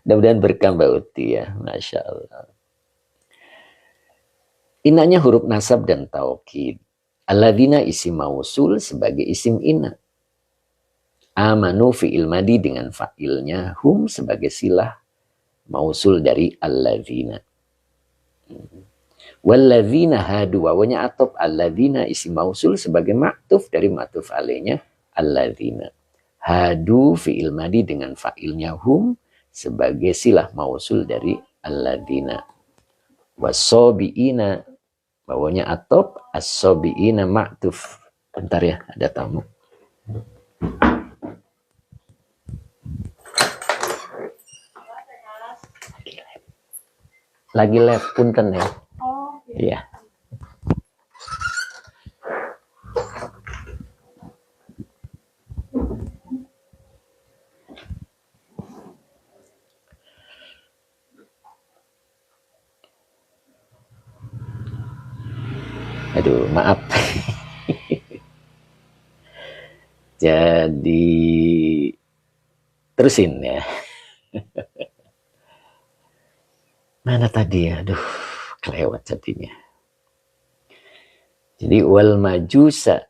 Mudah-mudahan berkah Mbak Uti ya. Masya Allah. Inanya huruf nasab dan taukid. Alladzina isim mausul sebagai isim ina. Amanu fi'il madi dengan fa'ilnya. Hum sebagai silah mausul dari alladzina. Walladzina hadu wawanya atop alladzina isim mausul sebagai maktuf dari maktuf alainya alladzina. Hadu fi'il madi dengan fa'ilnya hum sebagai silah mausul dari alladzina. Wasobiina bawanya atop as-sobiina maktuf. Bentar ya, ada tamu. Lagi live punten ya. Iya. Aduh, maaf. Jadi terusin ya. Mana tadi ya? Aduh, kelewat jadinya. Jadi wal majusa.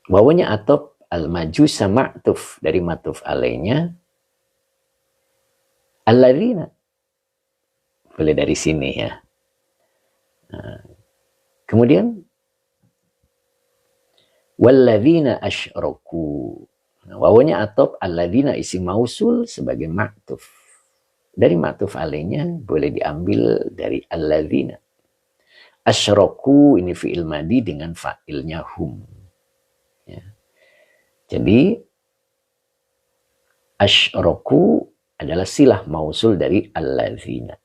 Wawunya atop al majusa ma'tuf dari matuf alainya alladzina. Boleh dari sini ya. Nah, kemudian walladzina asyraku. Nah, wawunya atop alladzina isim mausul sebagai ma'tuf. Dari ma'tuf alainya boleh diambil dari alladzina. Asyraku ini fi'il madi dengan fa'ilnya hum. Ya. Jadi asyraku adalah silah mausul dari alladzina.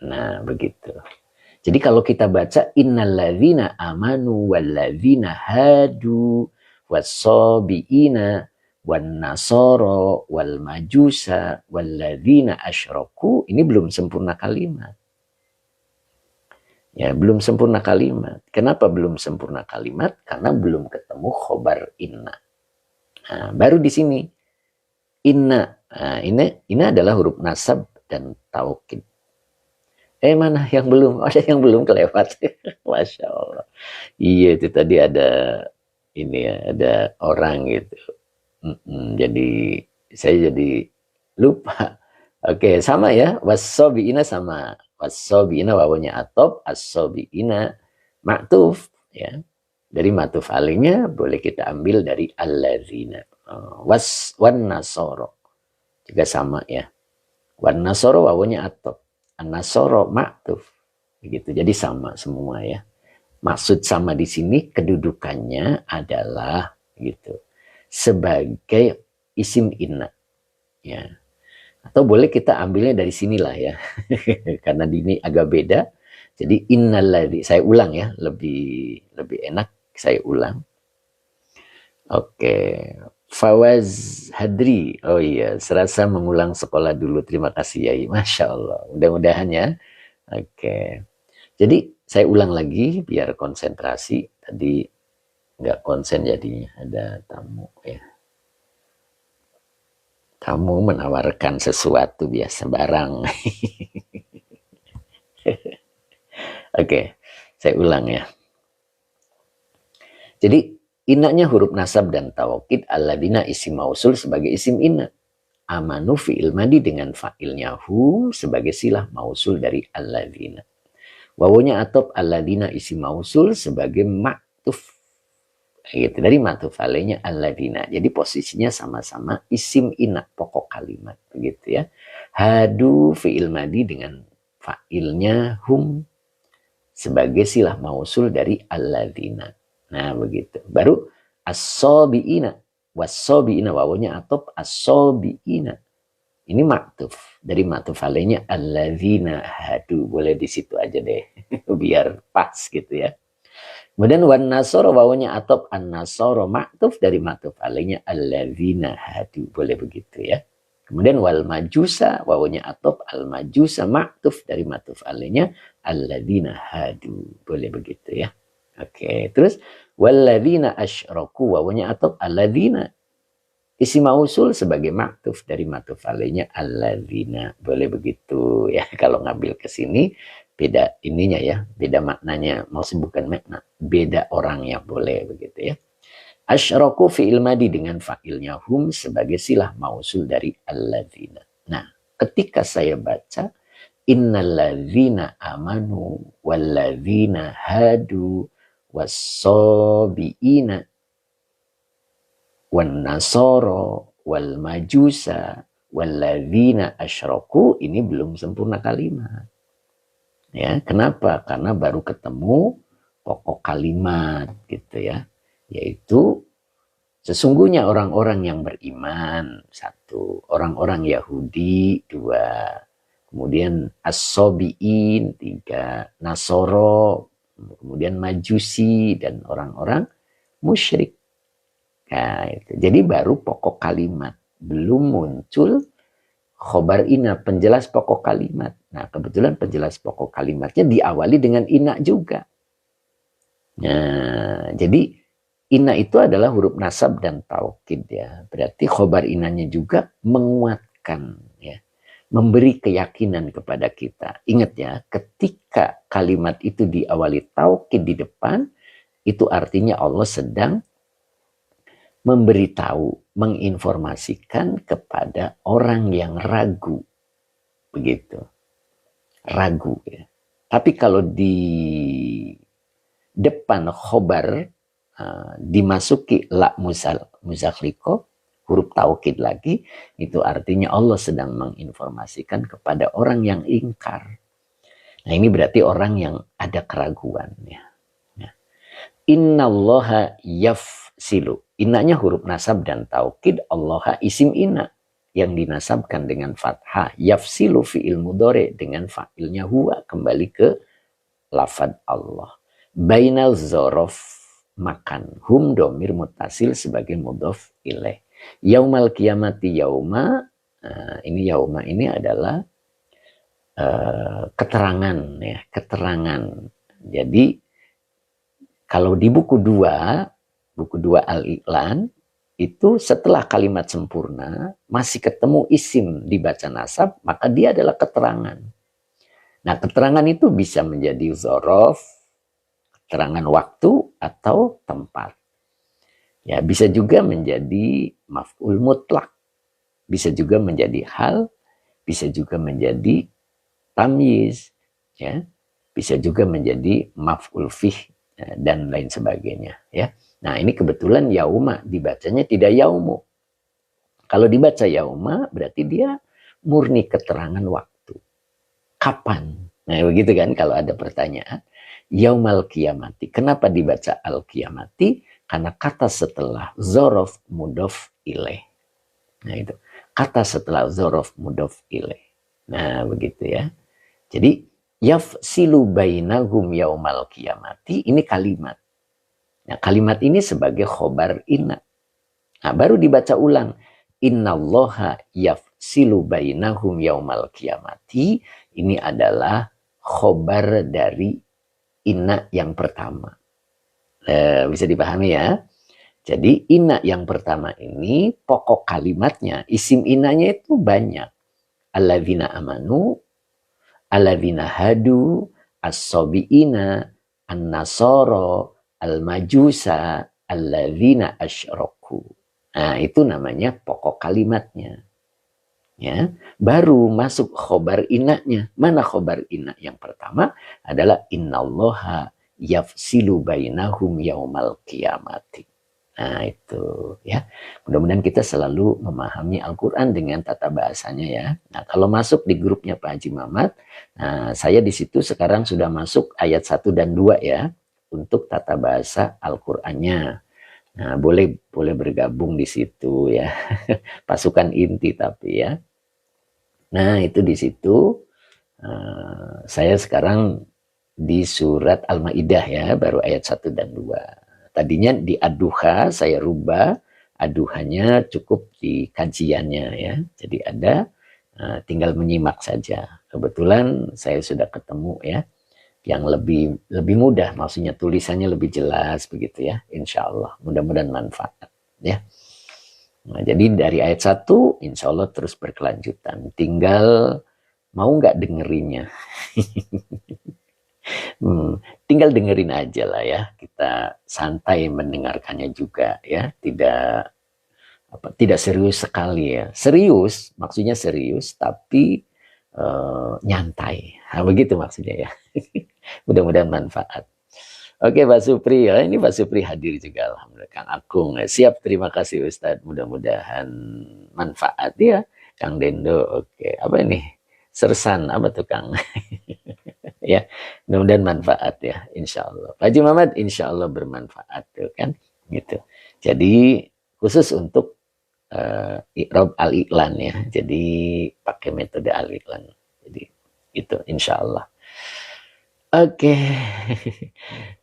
Nah, begitu. Jadi kalau kita baca innalladzina amanu walladzina hadu wassabiina wan nasara wal majusa walladzina asyraku, ini belum sempurna kalimat. Ya, belum sempurna kalimat. Kenapa belum sempurna kalimat? Karena belum ketemu khobar inna. Nah, baru di sini inna. Nah, ini adalah huruf nasab dan taukid. Mana yang belum? Ada yang belum kelewat. Masya Allah. Iya, itu tadi ada ini ya, ada orang gitu. Jadi saya jadi lupa. Oke, sama ya. Wassobiina sama. Wassobiina wawunya atop, assobiina maktuf ya. Dari matuf alainya boleh kita ambil dari alladzina. Wan nasoro juga sama ya. Wan nasoro wawunya atop. An-nasoro maktuf. Begitu. Jadi sama semua ya. Maksud sama di sini kedudukannya adalah gitu. Sebagai isim inna. Ya. Atau boleh kita ambilnya dari sinilah ya. Karena ini agak beda. Jadi innalladzi, saya ulang ya, lebih enak saya ulang. Oke. Fawaz Hadri. Oh iya, serasa mengulang sekolah dulu. Terima kasih Yai. Masya Allah. Mudah-mudahan ya. Oke. Jadi saya ulang lagi biar konsentrasi. Tadi nggak konsen jadinya. Ada tamu ya. Kamu menawarkan sesuatu biasa barang. Oke, saya ulang ya. Jadi innanya huruf nasab dan taukid, alladzina isim mausul sebagai isim inna. Amanu fi'il madi dengan fa'ilnya hum sebagai silah mausul dari alladzina. Wawunya atop alladzina isim mausul sebagai maktuf. Gitu, dari maktuf alainya alladzina. Jadi posisinya sama-sama isim inna, pokok kalimat. Begitu ya. Hadu fi'il madi dengan fa'ilnya hum sebagai silah mausul dari alladzina. Nah, begitu. Baru as-sobiina. Was-sobiina wawunya atop as-sobiina. Ini maktuf. Dari maktuf alainya alladzina hadu. Boleh di situ aja deh. Biar pas gitu ya. Kemudian wan nasoro wawunya atop an-nasoro maktuf dari maktuf alainya alladzina hadu. Boleh begitu ya. Kemudian wal majusa wawunya atop al majusa maktuf dari maktuf alainya alladzina hadu. Boleh begitu ya. Oke, terus walladzina asyraku wawunya atop alladzina isim mausul sebagai maktuf dari maktuf alainya alladzina. Boleh begitu ya. Kalau ngambil ke sini beda ininya ya, beda maknanya, maksud bukan makna, beda orangnya boleh begitu ya. Asyraku fi'il madi dengan fa'ilnya hum sebagai silah mausul dari alladzina. Nah, ketika saya baca innalladzina amanu walladzina hadu wassabiina wan nasara wal majusa walladzina asyraku, ini belum sempurna kalimat. Ya, kenapa? Karena baru ketemu pokok kalimat gitu ya. Yaitu sesungguhnya orang-orang yang beriman, satu, orang-orang Yahudi, dua, kemudian as-sobiin, tiga, nasoro, kemudian majusi, dan orang-orang musyrik. Nah, itu. Jadi baru pokok kalimat, belum muncul khobar ina, penjelas pokok kalimat. Nah, kebetulan penjelas pokok kalimatnya diawali dengan ina juga. Nah, jadi ina itu adalah huruf nasab dan taukid ya. Berarti khobar inanya juga menguatkan ya. memberi keyakinan kepada kita. Ingat ya, ketika kalimat itu diawali taukid di depan, itu artinya Allah sedang memberitahu, menginformasikan kepada orang yang ragu. Begitu. Ragu ya. Tapi kalau di depan khobar dimasuki la muzakriko, huruf taukid lagi, itu artinya Allah sedang menginformasikan kepada orang yang ingkar. Nah ini berarti orang yang ada keraguan ya. Innallaha yafsilu. Innanya huruf nasab dan taukid, Allaha isim inna yang dinasabkan dengan fathah. Yafsilu fi'il mudhari dengan fa'ilnya huwa, kembali ke lafad Allah. Bainal zorof makan, hum domir mutasil sebagai mudhof ilaih. Yaumal kiamati yauma, ini yauma ini adalah keterangan ya, keterangan. Jadi kalau di buku 2 Al-Iqlan, itu setelah kalimat sempurna masih ketemu isim dibaca nasab, maka dia adalah keterangan. Nah, keterangan itu bisa menjadi zorof, keterangan waktu atau tempat. Ya, bisa juga menjadi maf'ul mutlak, bisa juga menjadi hal, bisa juga menjadi tamyiz, ya, bisa juga menjadi maf'ul fih dan lain sebagainya. Ya, nah ini kebetulan yauma dibacanya tidak yaumu. Kalau dibaca yauma berarti dia murni keterangan waktu. Kapan? Nah begitu kan kalau ada pertanyaan. Yaumal kiamati. Kenapa dibaca al kiamati? Karena kata setelah zorof mudhof ilaih. Nah itu. Kata setelah zorof mudhof ilaih. Nah begitu ya. Jadi yafsilu bainahum yaumal kiamati. Ini kalimat. Nah kalimat ini sebagai khobar inna. Nah baru dibaca ulang. Innallaha yafsilu bainahum yaumal kiamati. Ini adalah khobar dari inna yang pertama. Bisa dipahami ya. Jadi inna yang pertama ini pokok kalimatnya, isim innanya itu banyak. Alladzina amanu, alladzina hadu, as-sobiina, an-nasoro, al-majusa, alladzina asyraku. Nah itu namanya pokok kalimatnya. Ya, baru masuk khobar innanya. Mana khobar inna yang pertama? Adalah innallaha yafsilu bainahum yaumal qiyamati. Nah itu ya. Mudah-mudahan kita selalu memahami Al-Quran dengan tata bahasanya ya. Nah kalau masuk di grupnya Pak Haji Mamat, nah, saya di situ sekarang sudah masuk ayat 1 dan 2 ya. Untuk tata bahasa Al-Qurannya. Nah boleh bergabung di situ ya. Pasukan inti tapi ya. Nah itu di situ saya sekarang di surat Al-Maidah ya, baru ayat 1 dan 2. Tadinya di Ad-Duha saya rubah, Ad-Duhanya cukup di kajiannya ya. Jadi ada tinggal menyimak saja. Kebetulan saya sudah ketemu ya yang lebih mudah, maksudnya tulisannya lebih jelas begitu ya. Insya Allah mudah-mudahan manfaat ya. Nah, jadi dari ayat 1 insya Allah terus berkelanjutan. Tinggal mau nggak dengerinnya. Tinggal dengerin aja lah ya. Kita santai mendengarkannya juga ya. Tidak serius sekali ya. Serius, maksudnya serius tapi nyantai. Nah, begitu maksudnya ya. Mudah-mudahan manfaat. Oke Pak Supri ya, ini Pak Supri hadir juga alhamdulillah. Kang Akung siap, terima kasih Ustadz, mudah-mudahan manfaat ya. Kang Dendo, oke, apa ini sersan apa tuh Kang? Ya, mudah-mudahan manfaat ya, insya Allah. Pak Haji Muhammad insya Allah bermanfaat tuh kan, gitu. Jadi khusus untuk Iqrob Al-Iqlan ya, jadi pakai metode Al-Iqlan, jadi itu insya Allah. Oke,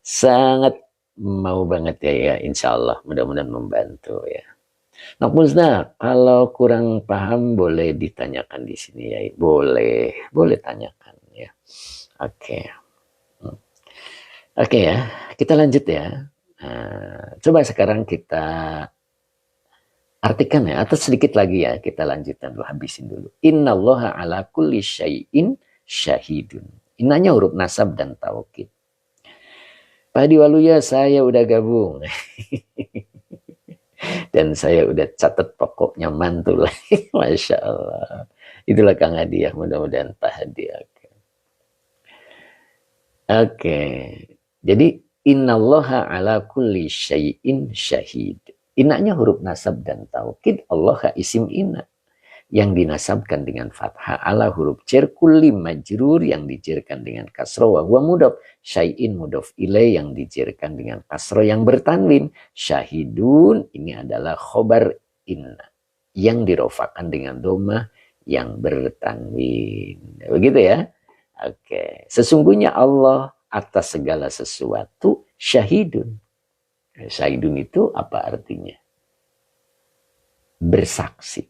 sangat mau banget ya, insya Allah mudah-mudahan membantu ya. Nah, Musna, kalau kurang paham boleh ditanyakan di sini ya, boleh tanyakan ya. Oke, oke ya, kita lanjut ya. Coba sekarang kita Artikan ya, atau sedikit lagi ya, kita lanjutkan dulu, habisin dulu. Innallaha ala kulli syai'in syahidun. Innanya huruf nasab dan taukid. Pak Hadi Waluya, saya udah gabung. Dan saya udah catat pokoknya mantul. Masya Allah. Itulah Kang Hadi ya, mudah-mudahan Pak Hadi. Oke. Jadi, innallaha ala kulli syai'in syahid. Inaknya huruf nasab dan taukid, Allah isim ina yang dinasabkan dengan fathah, ala huruf jar kulli majrur yang dijerkan dengan kasroh, wa huwa mudhof, syai'in mudhof ilaih yang dijerkan dengan kasroh yang bertanwin. Syahidun ini adalah khobar inna yang dirofakan dengan domah yang bertanwin. Begitu ya. Oke, sesungguhnya Allah atas segala sesuatu syahidun. Syahidun itu apa artinya? Bersaksi.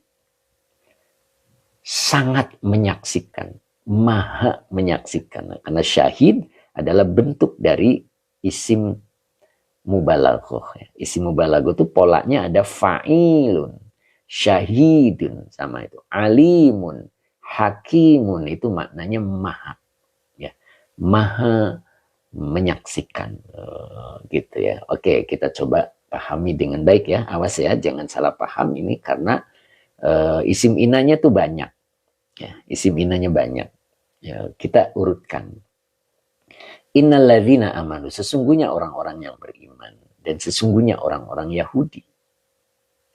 Sangat menyaksikan. Maha menyaksikan. Karena syahid adalah bentuk dari isim mubalaghah. Isim mubalaghah itu polanya ada fa'ilun, syahidun, sama itu. Alimun, hakimun, itu maknanya maha. Ya, maha menyaksikan, gitu ya. Oke, kita coba pahami dengan baik ya. Awas ya, jangan salah paham ini karena isim inanya tuh banyak. Ya, isim inanya banyak. Ya, kita urutkan. Innalladzina amanu, sesungguhnya orang-orang yang beriman dan sesungguhnya orang-orang Yahudi.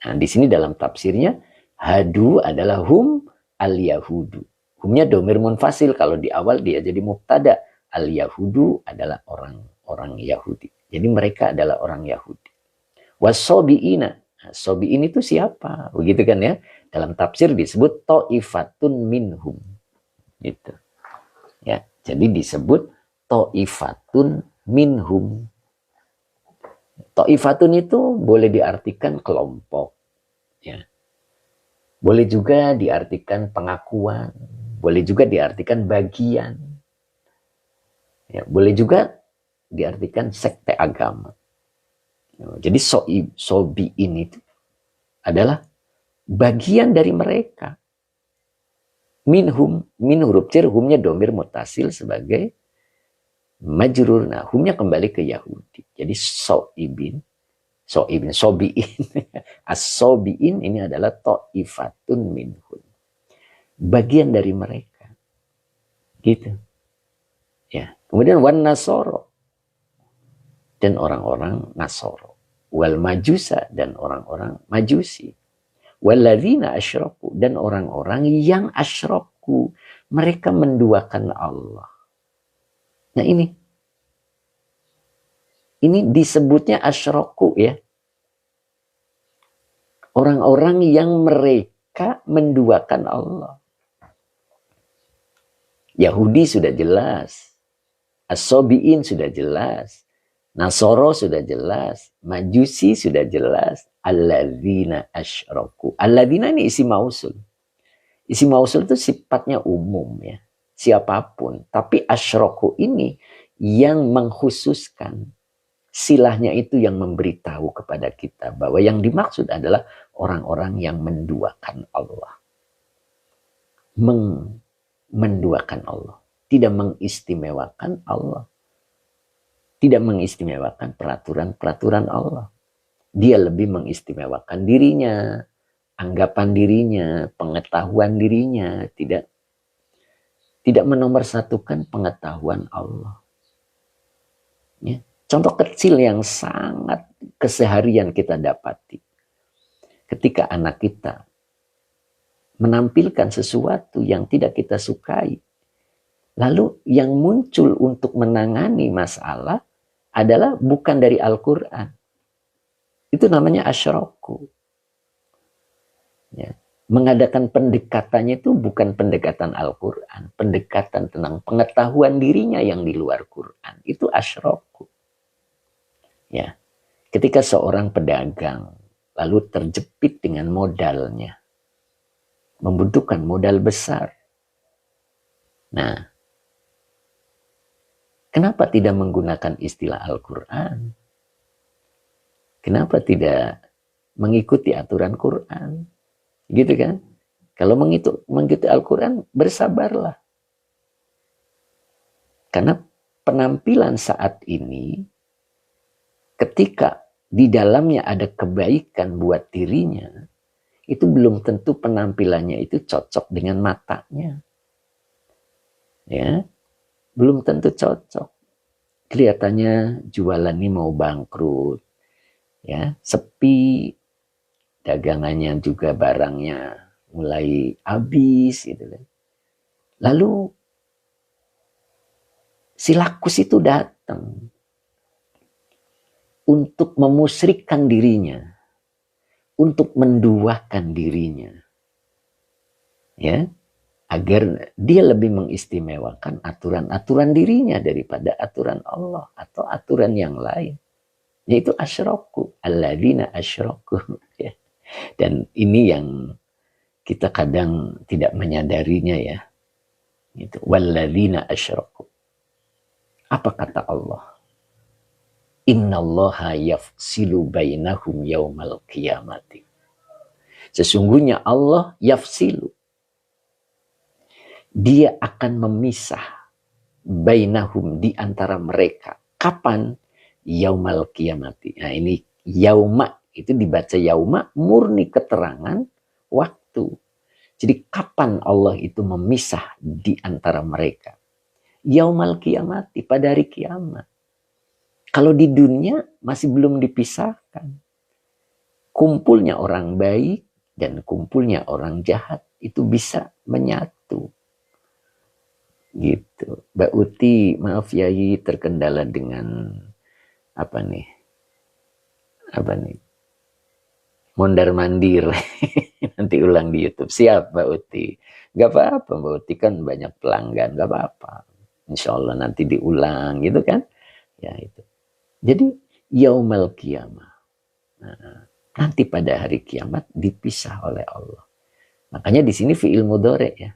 Nah, di sini dalam tafsirnya hadu adalah hum al-yahudu. Humnya domir munfasil, kalau di awal dia jadi mubtada. Al-Yahudu adalah orang-orang Yahudi. Jadi mereka adalah orang Yahudi. Wasobi'ina. Nah, sobi'in itu siapa? Begitu kan ya. Dalam tafsir disebut ta'ifatun minhum. Gitu. Ya, jadi disebut ta'ifatun minhum. Ta'ifatun itu boleh diartikan kelompok. Ya. Boleh juga diartikan pengakuan. Boleh juga diartikan bagian. Ya, boleh juga diartikan sekte agama. Jadi sobi'in itu adalah bagian dari mereka. Minhum, min huruf jar, humnya domir mutasil sebagai majrur. Nah, humnya kembali ke Yahudi. Jadi sobi'in, as-sobi'in ini adalah ta'ifatun minhum. Bagian dari mereka. Gitu. Ya. Kemudian wan nasoro, dan orang-orang Nasoro, wal majusa, dan orang-orang Majusi, walladzina asyraku, dan orang-orang yang asyraku, mereka menduakan Allah. Nah ini disebutnya asyraku ya. Orang-orang yang mereka menduakan Allah. Yahudi sudah jelas. As-Sobi'in sudah jelas. Nasoro sudah jelas. Majusi sudah jelas. Alladzina asyraku. Alladzina ini isim mausul. Isim mausul itu sifatnya umum ya. Siapapun. Tapi asyraku ini yang mengkhususkan. Silahnya itu yang memberitahu kepada kita bahwa yang dimaksud adalah orang-orang yang menduakan Allah. Menduakan Allah. Tidak mengistimewakan Allah. Tidak mengistimewakan peraturan-peraturan Allah. Dia lebih mengistimewakan dirinya, anggapan dirinya, pengetahuan dirinya, tidak menomorsatukan pengetahuan Allah. Ya. Contoh kecil yang sangat keseharian kita dapati. Ketika anak kita menampilkan sesuatu yang tidak kita sukai, lalu yang muncul untuk menangani masalah adalah bukan dari Al-Quran. Itu namanya asyraku. Ya. Mengadakan pendekatannya itu bukan pendekatan Al-Quran. Pendekatan tentang pengetahuan dirinya yang di luar Quran. Itu asyraku. Ya. Ketika seorang pedagang lalu terjepit dengan modalnya. Membutuhkan modal besar. Nah, kenapa tidak menggunakan istilah Al-Quran? Kenapa tidak mengikuti aturan Quran. Gitu kan? Kalau mengikuti Al-Quran, bersabarlah. Karena penampilan saat ini, ketika di dalamnya ada kebaikan buat dirinya, itu belum tentu penampilannya itu cocok dengan matanya. Ya, belum tentu cocok. Kelihatannya jualan ini mau bangkrut, ya, sepi, dagangannya juga barangnya mulai habis, gitu kan. Lalu si Lakus itu datang untuk memusyrikkan dirinya, untuk menduakan dirinya, ya, agar dia lebih mengistimewakan aturan-aturan dirinya daripada aturan Allah atau aturan yang lain, yaitu asyraku, alladzina asyraku. Ya. Dan ini yang kita kadang tidak menyadarinya, ya. Gitu. Walladzina asyraku. Apa kata Allah? Innallaha yafsilu bainahum yaumal qiyamati. Sesungguhnya Allah yafsilu. Dia akan memisah bainahum, di antara mereka. Kapan? Yaumal qiyamati. Nah ini yauma, itu dibaca yauma, murni keterangan waktu. Jadi kapan Allah itu memisah di antara mereka? Yaumal qiyamati, pada hari kiamat. Kalau di dunia masih belum dipisahkan. Kumpulnya orang baik dan kumpulnya orang jahat itu bisa menyatu. Gitu. Mbak Uti, maaf Yai, terkendala dengan apa nih? Mondar mandir. Nanti ulang di YouTube. Siap Mbak Uti. Gak apa-apa Mbak Uti, kan banyak pelanggan. Gak apa-apa. Insya Allah nanti diulang gitu kan. Ya itu. Jadi yaumal qiyamah. Nah, nanti pada hari kiamat dipisah oleh Allah. Makanya di sini fi'il mudhari' ya.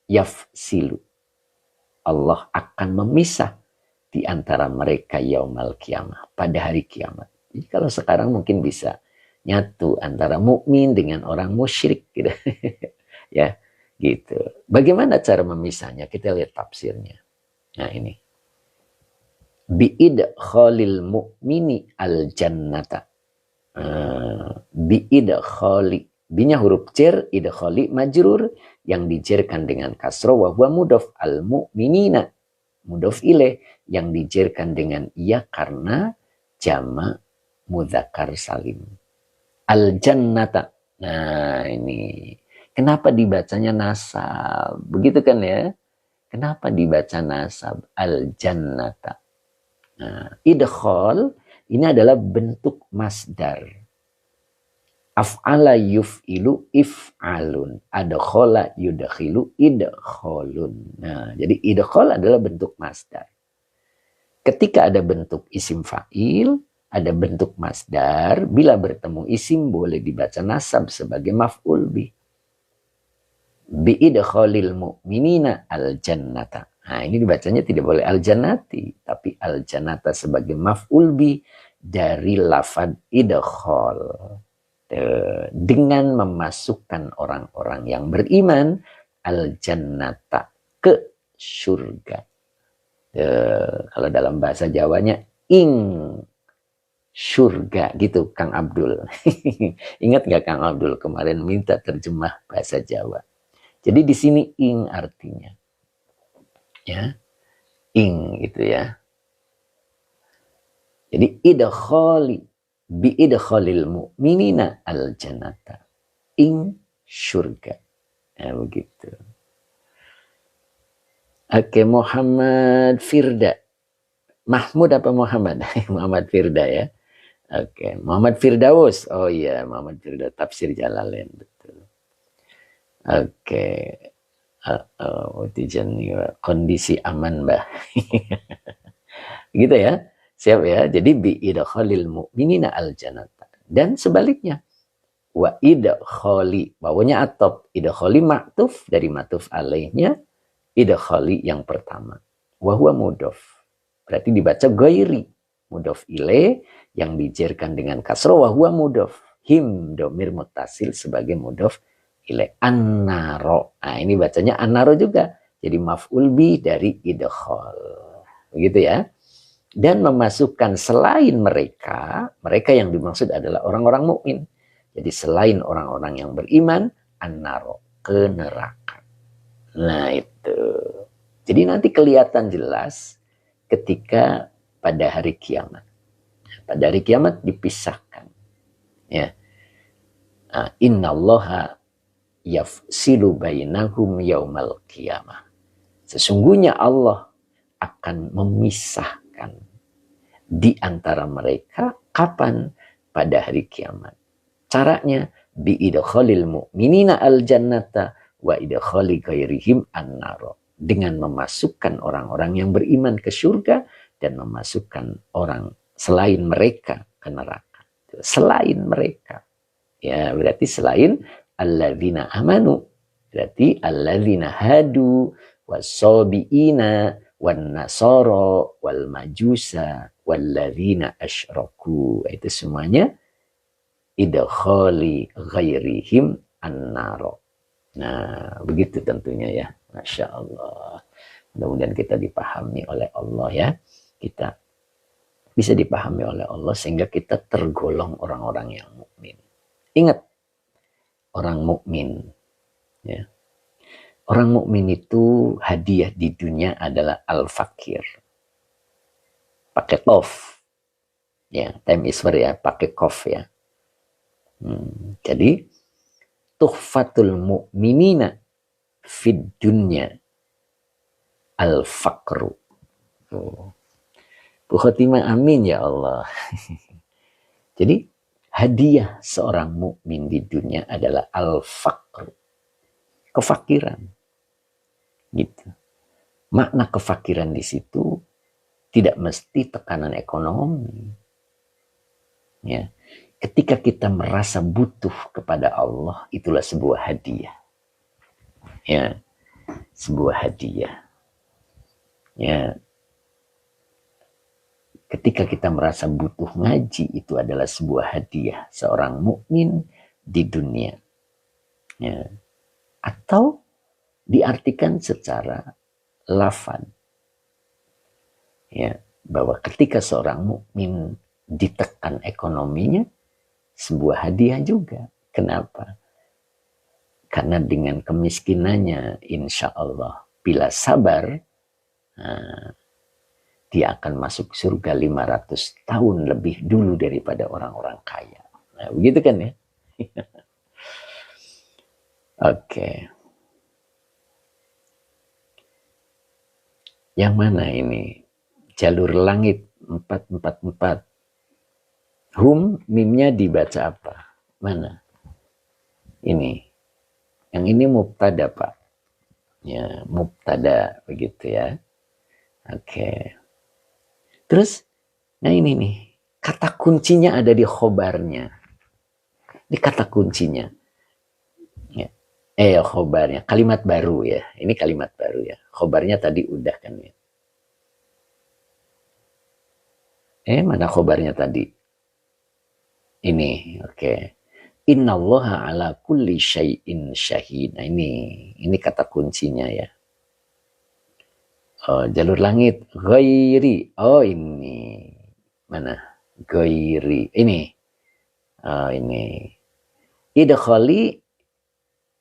Yafsilu. Allah akan memisah di antara mereka yaumal qiyamah, pada hari kiamat. Jadi kalau sekarang mungkin bisa nyatu antara mukmin dengan orang musyrik gitu. Ya, gitu. Bagaimana cara memisahnya? Kita lihat tafsirnya. Nah, ini. Bi'idkhalil mu'mini al-jannata. Bi'idkhali. Binya huruf jar, idkhali majrur, yang dijerkan dengan kasroh, wa huwa mudhaf al-mu'minina. Mudhaf ilaih, yang dijerkan dengan iya karena jama' mudzakkar salim. Al-jannata. Nah ini. Kenapa dibacanya nasab? Begitu kan ya? Kenapa dibaca nasab? Al-jannata. Nah, idkhal ini adalah bentuk masdar. Af'ala yuf'ilu if'alun. Adkhala yudkhilu idkhalun. Nah, jadi idkhal adalah bentuk masdar. Ketika ada bentuk isim fa'il, ada bentuk masdar, bila bertemu isim boleh dibaca nasab sebagai maf'ul bih. Bi'idkhalil mu'minina al-jannata. Nah, ini dibacanya tidak boleh al-jannati, tapi al-jannata sebagai maf'ul bih dari lafad idkhal. Dengan memasukkan orang-orang yang beriman al-jannata, ke surga. Kalau dalam bahasa Jawanya ing surga gitu Kang Abdul. Ingat nggak Kang Abdul kemarin minta terjemah bahasa Jawa. Jadi di sini ing artinya, ya, ing itu ya. Jadi idkhali bi'idkhalil mu'minina al-jannata, ing surga. Ya, begitu. Oke, Muhammad Firda. Mahmud apa Muhammad? Muhammad Firda ya. Oke, Muhammad Firdaus. Oh iya, Muhammad Firda, tafsir Jalalain, betul. Oke. Kondisi aman, Mbah. Gitu ya. Siap ya. Jadi bi'idkhalil mu'minina al-jannata. Dan sebaliknya. Wa idkhali. Bawanya atop. Idkhali ma'tuf dari ma'tuf alaihnya. Idkhali yang pertama. Wa huwa mudhaf. Berarti dibaca ghairi. Mudhaf ilaih yang dijerkan dengan kasroh. Wa huwa mudhaf. him domir mutasil sebagai mudhof ilaih. Annaro. Nah, ini bacanya annaro juga. Jadi maf'ul bi dari idkhal. Begitu ya. Dan memasukkan selain mereka, mereka yang dimaksud adalah orang-orang mukmin. Jadi selain orang-orang yang beriman, annaro, ke neraka. Nah itu. Jadi nanti kelihatan jelas ketika pada hari kiamat. Pada hari kiamat dipisahkan. Ya. Innallaha yafsilu bainahum yaumal qiyamah. Sesungguhnya Allah akan memisahkan di antara mereka kapan? Pada hari kiamat. Caranya bi idkhalil mu'minina al jannata wa idkhali ghairihim an-nar. Dengan memasukkan orang-orang yang beriman ke surga dan memasukkan orang selain mereka ke neraka. Selain mereka. Ya, berarti selain alladzina amanu. Berarti alladzina hadu was-sabiina wan nasara wal majusa walladzina asyraku. Itu semuanya idkhali ghairihim an-nar. Nah, begitu tentunya ya. Masya Allah. Mudah-mudahan kita dipahami oleh Allah ya. Kita bisa dipahami oleh Allah sehingga kita tergolong orang-orang yang mukmin. Ingat, orang mukmin ya. Orang mukmin itu hadiah di dunia adalah al-fakir. Pakai kof. Ya, time is fair ya, pakai kof ya. Jadi tuhfatul mu'minina fid dunya al-fakru. Bu Khotimah amin ya Allah. Jadi hadiah seorang mukmin di dunia adalah al-fakru. Kefakiran. Gitu. Makna kefakiran di situ tidak mesti tekanan ekonomi. Ya. Ketika kita merasa butuh kepada Allah, itulah sebuah hadiah. Ya. Sebuah hadiah. Ya. Ketika kita merasa butuh ngaji, itu adalah sebuah hadiah seorang mukmin di dunia. Ya. Atau diartikan secara lafaz. Ya, bahwa ketika seorang mukmin ditekan ekonominya, sebuah hadiah juga. Kenapa? Karena dengan kemiskinannya, insya Allah, bila sabar, dia akan masuk surga 500 tahun lebih dulu daripada orang-orang kaya. Nah, begitu kan ya? Oke. Yang mana ini? Jalur langit 444. Mimnya dibaca apa? Mana? Ini. Yang ini mubtada, Pak. Ya, mubtada begitu ya. Oke. Terus, nah ini nih. Kata kuncinya ada di khobarnya. Ini kata kuncinya. Khobarnya. Kalimat baru ya. Ini kalimat baru ya. Khobarnya tadi udah kan ya. Mana khobarnya tadi? Ini, oke. Innallaha ala kulli syai'in syahid. Nah ini kata kuncinya ya. Jalur langit. Ghairi. Ini. Mana? Ghairi. Ini. Ini. Idkhali.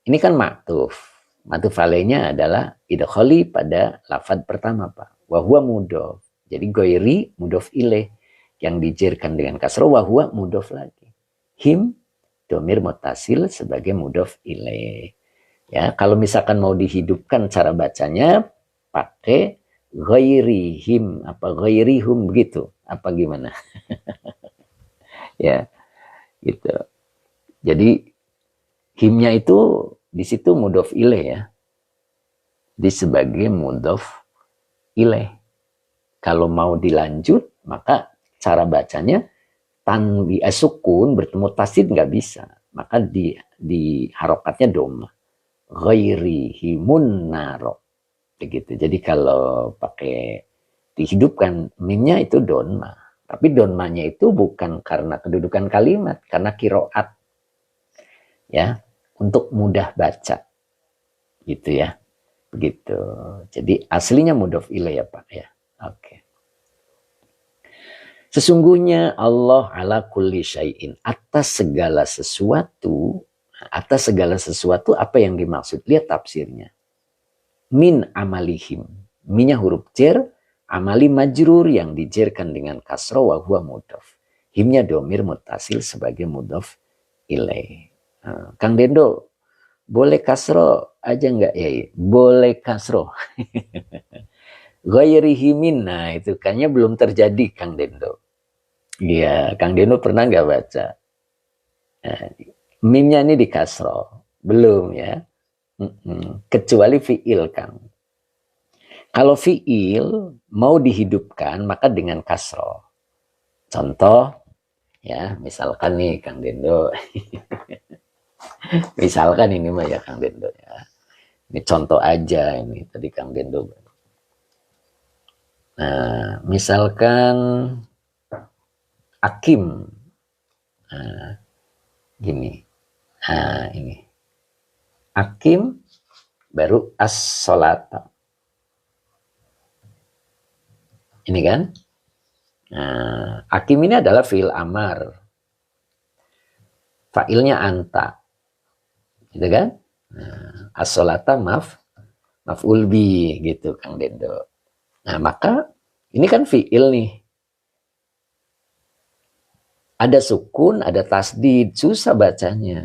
Ini kan maktuf. Maktuf alaihnya adalah idkhali pada lafaz pertama, Pak. Wa huwa mudhof. Jadi ghairi mudhof ilaih yang dijerkan dengan kasrah, wa huwa mudhof lagi. Him domir mutasil sebagai mudhof ilaih. Ya, kalau misalkan mau dihidupkan cara bacanya pakai ghairihim apa ghairihum begitu. Apa gimana? Ya. Gitu. Jadi himnya itu di situ mudhof ilaih ya. Di sebagai mudhof ilaih. Kalau mau dilanjut, maka cara bacanya tanwi sukun bertemu tasid nggak bisa. Maka di harokatnya doma. Ghairihimun naro. Begitu. Jadi kalau pakai dihidupkan mimnya itu doma. Tapi donmanya itu bukan karena kedudukan kalimat, karena kiroat. Ya, untuk mudah baca. Gitu ya. Begitu. Jadi aslinya mudhof ilaih ya Pak ya. Oke. Sesungguhnya Allah ala kulli syai'in, atas segala sesuatu. Atas segala sesuatu apa yang dimaksud? Lihat tafsirnya. Min amalihim. Minnya huruf jer, amali majrur yang dijerkan dengan kasro wa huwa mudhof. Himnya domir mutasil sebagai mudhof ilaih. Nah, Kang Dendo, boleh kasro aja nggak ya? Boleh kasro. Ghairihimin, nah itu kayaknya belum terjadi Kang Dendo. Iya, Kang Dendo pernah nggak baca? Nah, mimnya ini di kasro. Belum ya. Kecuali fi'il Kang. Kalau fi'il mau dihidupkan maka dengan kasro. Contoh ya, misalkan nih Kang Dendo. Misalkan ini mah ya Kang Dendo ya. Ini contoh aja ini tadi Kang Dendo. Nah, misalkan Akim. Nah, gini. Nah, ini. Akim baru as-sholata. Ini kan? Nah, Akim ini adalah fi'il amar. Fa'ilnya anta. Gitu kan? Nah, as-sholata maf'ul bi gitu Kang Dendo. Nah, maka ini kan fi'il nih. Ada sukun, ada tasdid, susah bacanya.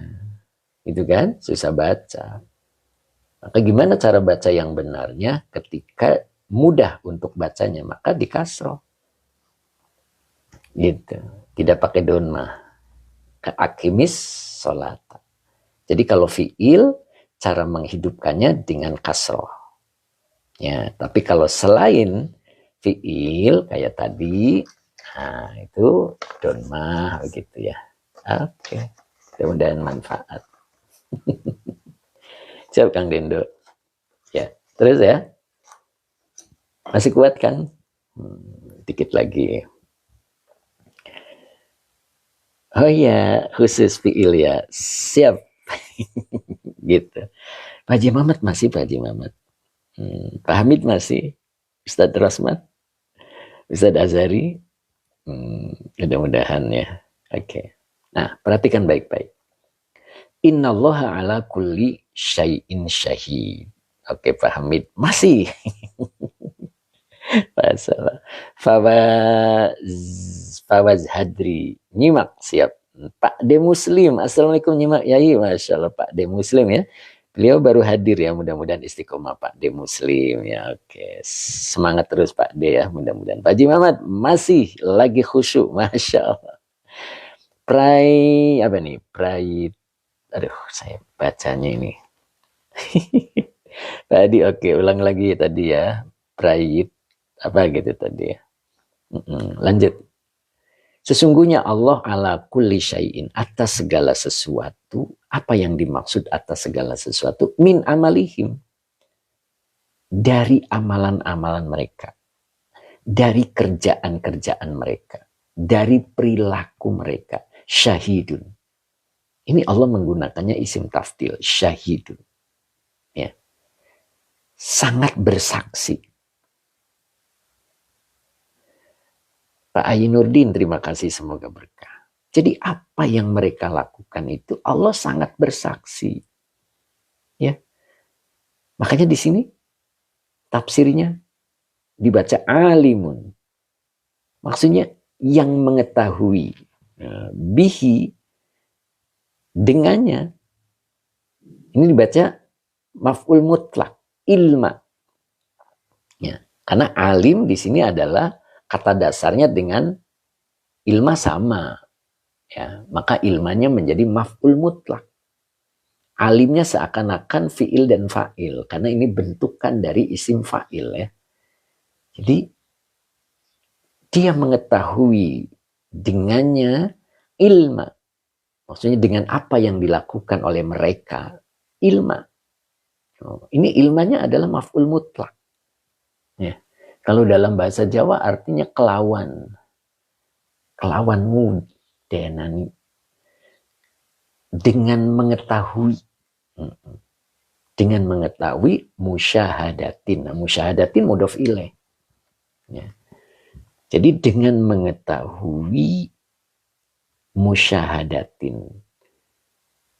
Gitu kan? Susah baca. Maka gimana cara baca yang benarnya ketika mudah untuk bacanya? Maka di kasroh. Gitu. Tidak pakai donmah. Akimis sholata. Jadi kalau fi'il, cara menghidupkannya dengan kasroh. Ya, tapi kalau selain fi'il, kayak tadi, nah itu donmah begitu ya. Oke. Mudah-mudahan manfaat. Siap Kang Dendo. Ya, terus ya. Masih kuat kan? Dikit lagi. Oh iya, khusus fi'il ya. Siap. Gitu. Pak Haji Mamat masih, Pak Haji Mamat. Pak Hamid masih. Ustadz Rosmat. Ustadz Azhari. Mudah-mudahan ya. Oke. Nah, perhatikan baik-baik. Innallaha ala kulli syai'in syahid. Oke, Pak Hamid. Masih. Masalah. Fawaz Hadri. Nyimak, siap. Pak D Muslim. Assalamualaikum, nyimak. Yai, Masya Allah, Pak D Muslim ya. Beliau baru hadir ya, mudah-mudahan istiqomah Pak D Muslim ya. Oke, semangat terus Pak D ya, mudah-mudahan. Pak Haji Muhammad masih lagi khusyuk, Masya Allah. Apa nih? Aduh, saya bacanya ini. Tadi oke, ulang lagi tadi ya. Apa gitu tadi ya. Lanjut. Sesungguhnya Allah ala kulli syai'in, atas segala sesuatu. Apa yang dimaksud atas segala sesuatu? Min amalihim. Dari amalan-amalan mereka. Dari kerjaan-kerjaan mereka. Dari perilaku mereka. Syahidun. Ini Allah menggunakannya isim tafdil. Syahidun. Ya. Sangat bersaksi. Pak Ainurdin, terima kasih, semoga berkah. Jadi apa yang mereka lakukan itu Allah sangat bersaksi. Ya. Makanya di sini tafsirnya dibaca alimun. Maksudnya yang mengetahui. Bihi, dengannya. Ini dibaca maf'ul mutlak, ilma. Ya. Karena alim di sini adalah kata dasarnya dengan ilma sama. Ya, maka ilmanya menjadi maf'ul mutlak. Alimnya seakan-akan fi'il dan fa'il. Karena ini bentukan dari isim fa'il ya. Jadi dia mengetahui dengannya ilma. Maksudnya dengan apa yang dilakukan oleh mereka. Ilma. Ini ilmanya adalah maf'ul mutlak. Ya. Kalau dalam bahasa Jawa artinya kelawan. kelawanmu denani dengan mengetahui musyahadatin. Nah, musyahadatin mudhof ilaih. Ya. Jadi dengan mengetahui musyahadatin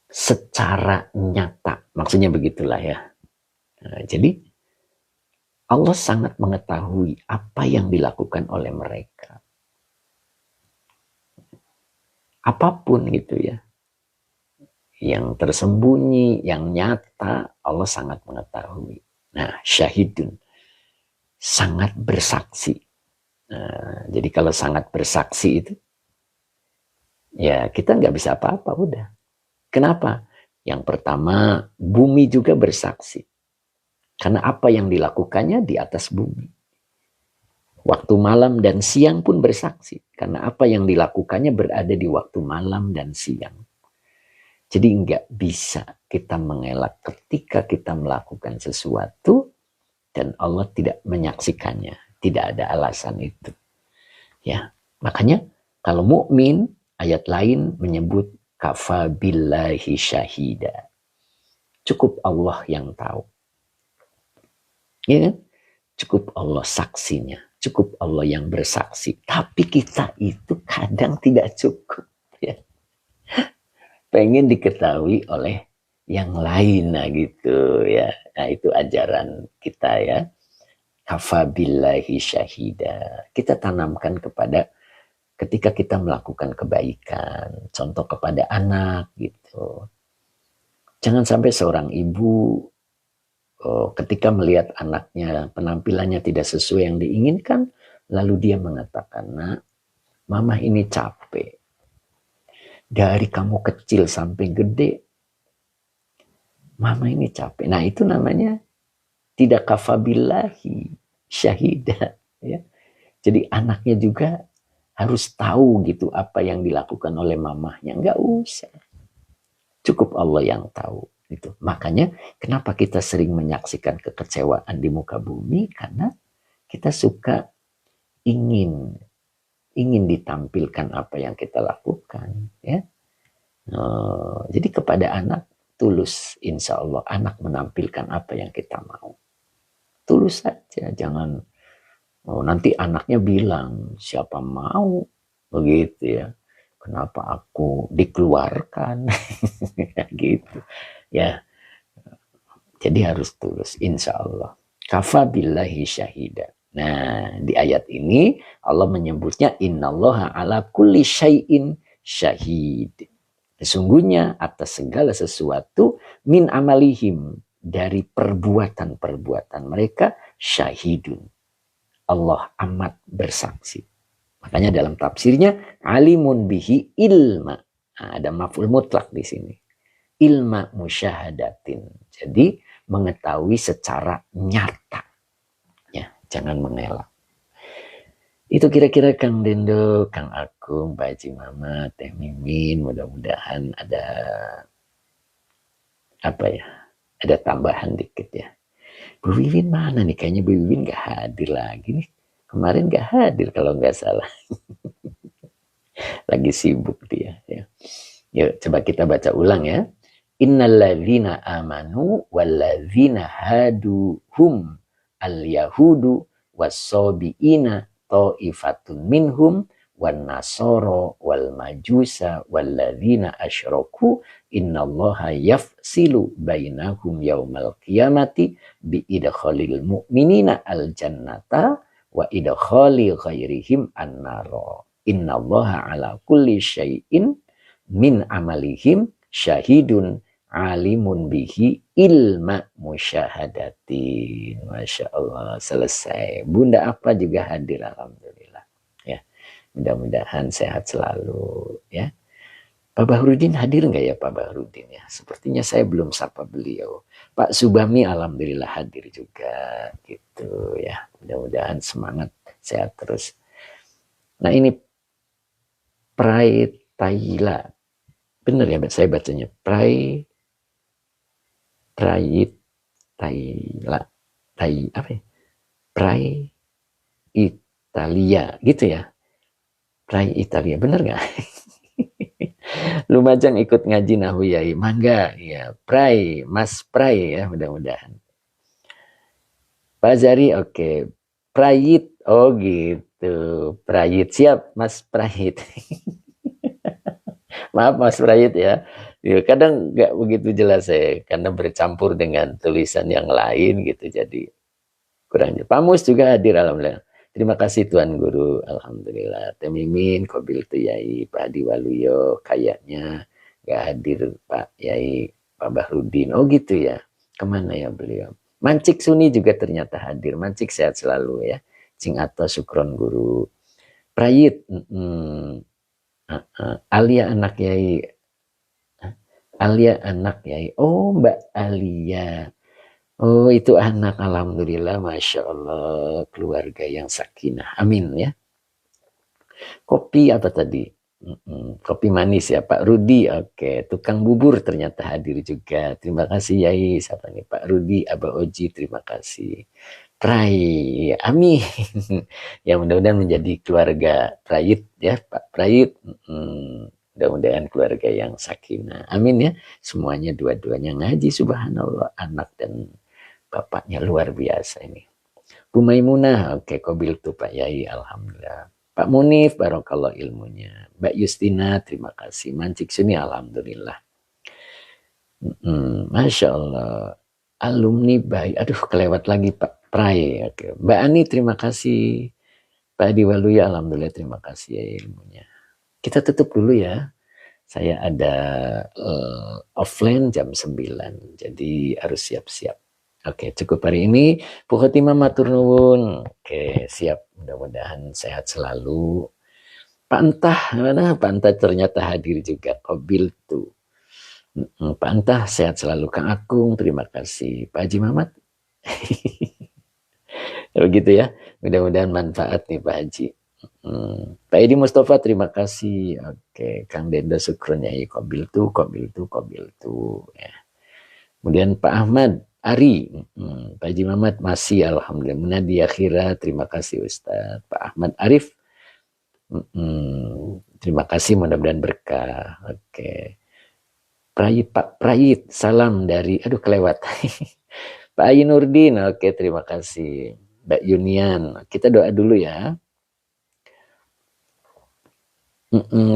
secara nyata, maksudnya begitulah ya. Nah, jadi Allah sangat mengetahui apa yang dilakukan oleh mereka. Apapun gitu ya. Yang tersembunyi, yang nyata, Allah sangat mengetahui. Nah, syahidun. Sangat bersaksi. Nah, jadi kalau sangat bersaksi itu, ya kita nggak bisa apa-apa udah. Kenapa? Yang pertama, bumi juga bersaksi. Karena apa yang dilakukannya di atas bumi. Waktu malam dan siang pun bersaksi. Karena apa yang dilakukannya berada di waktu malam dan siang. Jadi nggak bisa kita mengelak ketika kita melakukan sesuatu dan Allah tidak menyaksikannya. Tidak ada alasan itu. Ya, makanya kalau mukmin ayat lain menyebut kafa billahi syahida. Cukup Allah yang tahu. Ya kan? Cukup Allah saksinya. Cukup Allah yang bersaksi. Tapi kita itu kadang tidak cukup. Ya. Pengen diketahui oleh yang lain. Nah gitu ya. Nah itu ajaran kita ya. Kafa billahi syahida. Kita tanamkan kepada ketika kita melakukan kebaikan. Contoh kepada anak gitu. Jangan sampai seorang ibu ketika melihat anaknya penampilannya tidak sesuai yang diinginkan, lalu dia mengatakan, nak, mama ini capek. Dari kamu kecil sampai gede, mama ini capek. Nah itu namanya tidak kafabillahi syahida. Ya. Jadi anaknya juga harus tahu gitu apa yang dilakukan oleh mamahnya. Enggak usah. Cukup Allah yang tahu. Gitu. Makanya kenapa kita sering menyaksikan kekecewaan di muka bumi, karena kita suka ingin ditampilkan apa yang kita lakukan, ya. Jadi kepada anak tulus, insya Allah anak menampilkan apa yang kita mau, tulus saja, jangan nanti anaknya bilang siapa mau begitu ya, kenapa aku dikeluarkan gitu ya. Jadi harus tulus, insya Allah. Kafa billahi syahida. Nah, di ayat ini Allah menyebutnya innallaha ala kulli syai'in syahid. Sesungguhnya atas segala sesuatu min amalihim, dari perbuatan-perbuatan mereka, syahidun. Allah amat bersaksi. Makanya dalam tafsirnya alimun bihi ilma. Nah, ada maf'ul mutlak di sini. Ilma musyahadatin. Jadi mengetahui secara nyata. Ya, jangan mengelak. Itu kira-kira Kang Dendo, Kang Agung, Mbak Haji Mama, Teh Mimin, mudah-mudahan ada apa ya? Ada tambahan dikit ya. Bu Wiwin mana nih? Kayaknya Bu Wiwin gak hadir lagi nih. Kemarin gak hadir kalau nggak salah. Lagi sibuk dia. Ya. Yuk coba kita baca ulang ya. Innalladzina amanu walladzina hadu hum al-yahudu was-sabiina ta'ifatun minhum wan nasara wal majusa walladzina asyraku innallaha yafsilu bainahum yaumal qiyamati bi idkhalil mu'minina al jannata wa idkhali ghairihim an-nara innallaha ala kulli syai'in min amalihim syahidun alimun bihi ilma musyahadatin. Masya Allah, selesai. Bunda apa juga hadir, alhamdulillah. Ya, mudah-mudahan sehat selalu. Ya, Pak Bahrudin hadir nggak ya Pak Bahrudin ya? Sepertinya saya belum sapa beliau. Pak Subami alhamdulillah hadir juga, gitu ya. Mudah-mudahan semangat, sehat terus. Nah ini Prai Taila. Benar ya saya bacanya. Prai Taila. Apa ya? Prai Italia gitu ya. Prai Italia, bener nggak? Lumajang ikut ngaji Nahu Yai, mangga ya. Prai, Mas Prai ya, mudah-mudahan. Pak Zari, oke. Prayit, oh gitu. Prayit, siap Mas Prayit. Maaf Mas Prayit ya. Ya, kadang nggak begitu jelas ya, karena bercampur dengan tulisan yang lain gitu, jadi kurang. Pak Mus juga hadir, alhamdulillah. Terima kasih Tuan Guru, alhamdulillah. Temimin, Kobil Tuyai, Pak Adi Waluyo, kayaknya nggak hadir Pak Yai, Pak Bahrudin. Oh gitu ya. Kemana ya beliau? Mancik Suni juga ternyata hadir. Mancik sehat selalu ya. Cing Ato Sukron Guru. Prayit, Alia anak Yai. Alia anak Yai. Oh Mbak Alia. Oh itu anak, alhamdulillah, masya Allah, keluarga yang sakinah, amin ya. Kopi apa tadi? Kopi manis ya Pak Rudi, oke. Tukang bubur ternyata hadir juga, terima kasih Yai. Siapa nih Pak Rudi, Aba Oji, terima kasih. Prai, amin. Ya mudah-mudahan menjadi keluarga Prayit ya Pak Prayit. Mudah-mudahan keluarga yang sakinah, amin ya. Semuanya dua-duanya ngaji, subhanallah, anak dan bapaknya luar biasa ini. Bu Maimunah, oke, Kobil tuh Pak Yai, alhamdulillah. Pak Munif, barokallah ilmunya. Mbak Justina, terima kasih. Mancik Suni, alhamdulillah. Masya Allah. Alumni baik, aduh kelewat lagi Pak Prai. Oke. Mbak Ani, terima kasih. Pak Adi Waluya, alhamdulillah, terima kasih ya ilmunya. Kita tutup dulu ya. Saya ada offline jam 9, jadi harus siap-siap. Oke, cukup hari ini. Bu Khotimah matur nuwun. Oke, siap. Mudah-mudahan sehat selalu. Pak Entah, mana Pak Entah ternyata hadir juga. Kobil tuh. Pak Entah sehat selalu. Kang Akung, terima kasih. Pak Haji Mamat. Begitu ya. Mudah-mudahan manfaat nih Pak Haji. Pak Edi Mustafa, terima kasih. Oke, Kang Denda Sukrunyai. Kobil tuh. Ya. Kemudian Pak Ahmad Ari, Pak Haji Mamat masih, alhamdulillah. Munadi Akhira, terima kasih Ustaz. Pak Ahmad Arif, terima kasih, mudah-mudahan berkah. Oke. Prayit, Pak Prayit, salam dari, aduh kelewat. Pak Ayi Nurdin, oke, terima kasih. Mbak Yunian, kita doa dulu ya.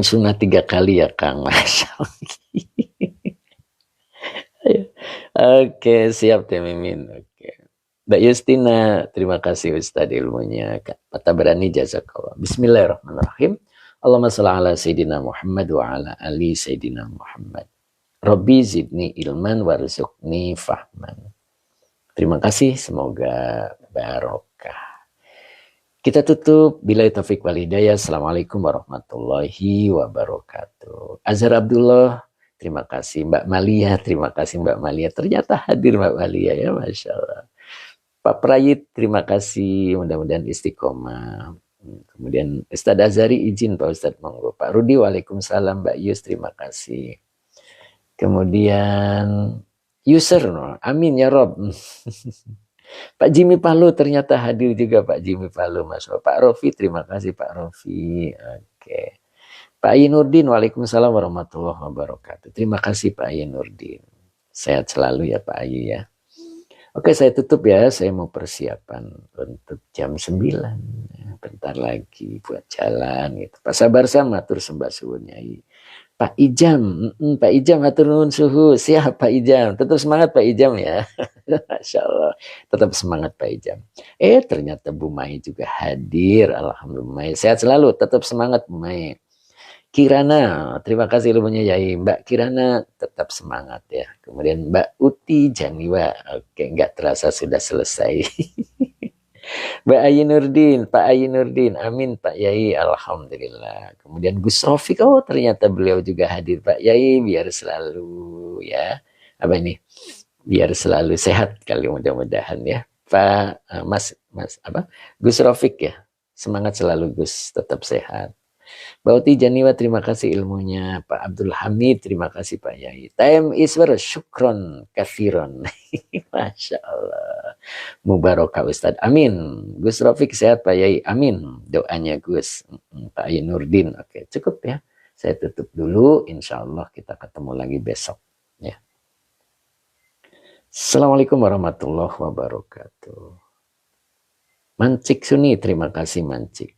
Sunat 3 kali ya Kang, Masya Allah. Oke, siap Teh Mimin. Oke. Mbak Justina, terima kasih Ustaz ilmunya. Pak Tabrani, jazakallah. Bismillahirrahmanirrahim. Allahumma sholli ala Sayyidina Muhammad wa ala ali Sayyidina Muhammad. Rabbi zidni ilman warzuqni fahman. Terima kasih, semoga barokah. Kita tutup. Billahi taufiq wal hidayah. Assalamualaikum warahmatullahi wabarakatuh. Azhar Abdullah, terima kasih. Mbak Malia, terima kasih Mbak Malia. Ternyata hadir Mbak Malia ya, Masya Allah. Pak Prayit, terima kasih. Mudah-mudahan istiqomah. Kemudian Ustadz Azhari izin Pak Ustadz, monggo. Pak Rudi, waalaikumsalam. Mbak Yus, terima kasih. Kemudian user, amin ya Rob. Pak Jimmy Palu ternyata hadir juga Pak Jimmy Palu, Mas. Pak Rofi, terima kasih Pak Rofi. Oke. Pak Ayi Nurdin, waalaikumsalam warahmatullahi wabarakatuh. Terima kasih Pak Ayi Nurdin. Sehat selalu ya Pak Ayi ya. Oke, saya tutup ya. Saya mau persiapan untuk jam 9. Bentar lagi buat jalan gitu. Pak Sabar sama tur sembah suwun Nyai. Pak Ijam, Pak Ijam atur nuhun suhu. Siap Pak Ijam. Tetap semangat Pak Ijam ya. Masya Allah. Tetap semangat Pak Ijam. Ternyata Bu Mai juga hadir. Alhamdulillah. Sehat selalu. Tetap semangat Bu Mai. Kirana, terima kasih ilmunya Yai. Mbak Kirana tetap semangat ya. Kemudian Mbak Uti Janiwa, oke, nggak terasa sudah selesai. Mbak Ayi Nurdin, Pak Ayi Nurdin, amin Pak Yai, alhamdulillah. Kemudian Gus Rofik, oh ternyata beliau juga hadir Pak Yai, biar selalu ya, apa ini, biar selalu sehat kali mudah-mudahan ya. Pak Mas apa, Gus Rofik ya, semangat selalu Gus, tetap sehat. Bauti Janiwa, terima kasih ilmunya. Pak Abdul Hamid, terima kasih Pak Yai. Time Iswar, syukron kathiron. Masya Allah. Mubarakah Ustadz. Amin. Gus Rafiq sehat Pak Yai. Amin. Doanya Gus. Pak Yai Nurdin. Oke, cukup ya. Saya tutup dulu. Insya Allah kita ketemu lagi besok. Ya. Assalamualaikum warahmatullahi wabarakatuh. Mancik Suni, terima kasih Mancik.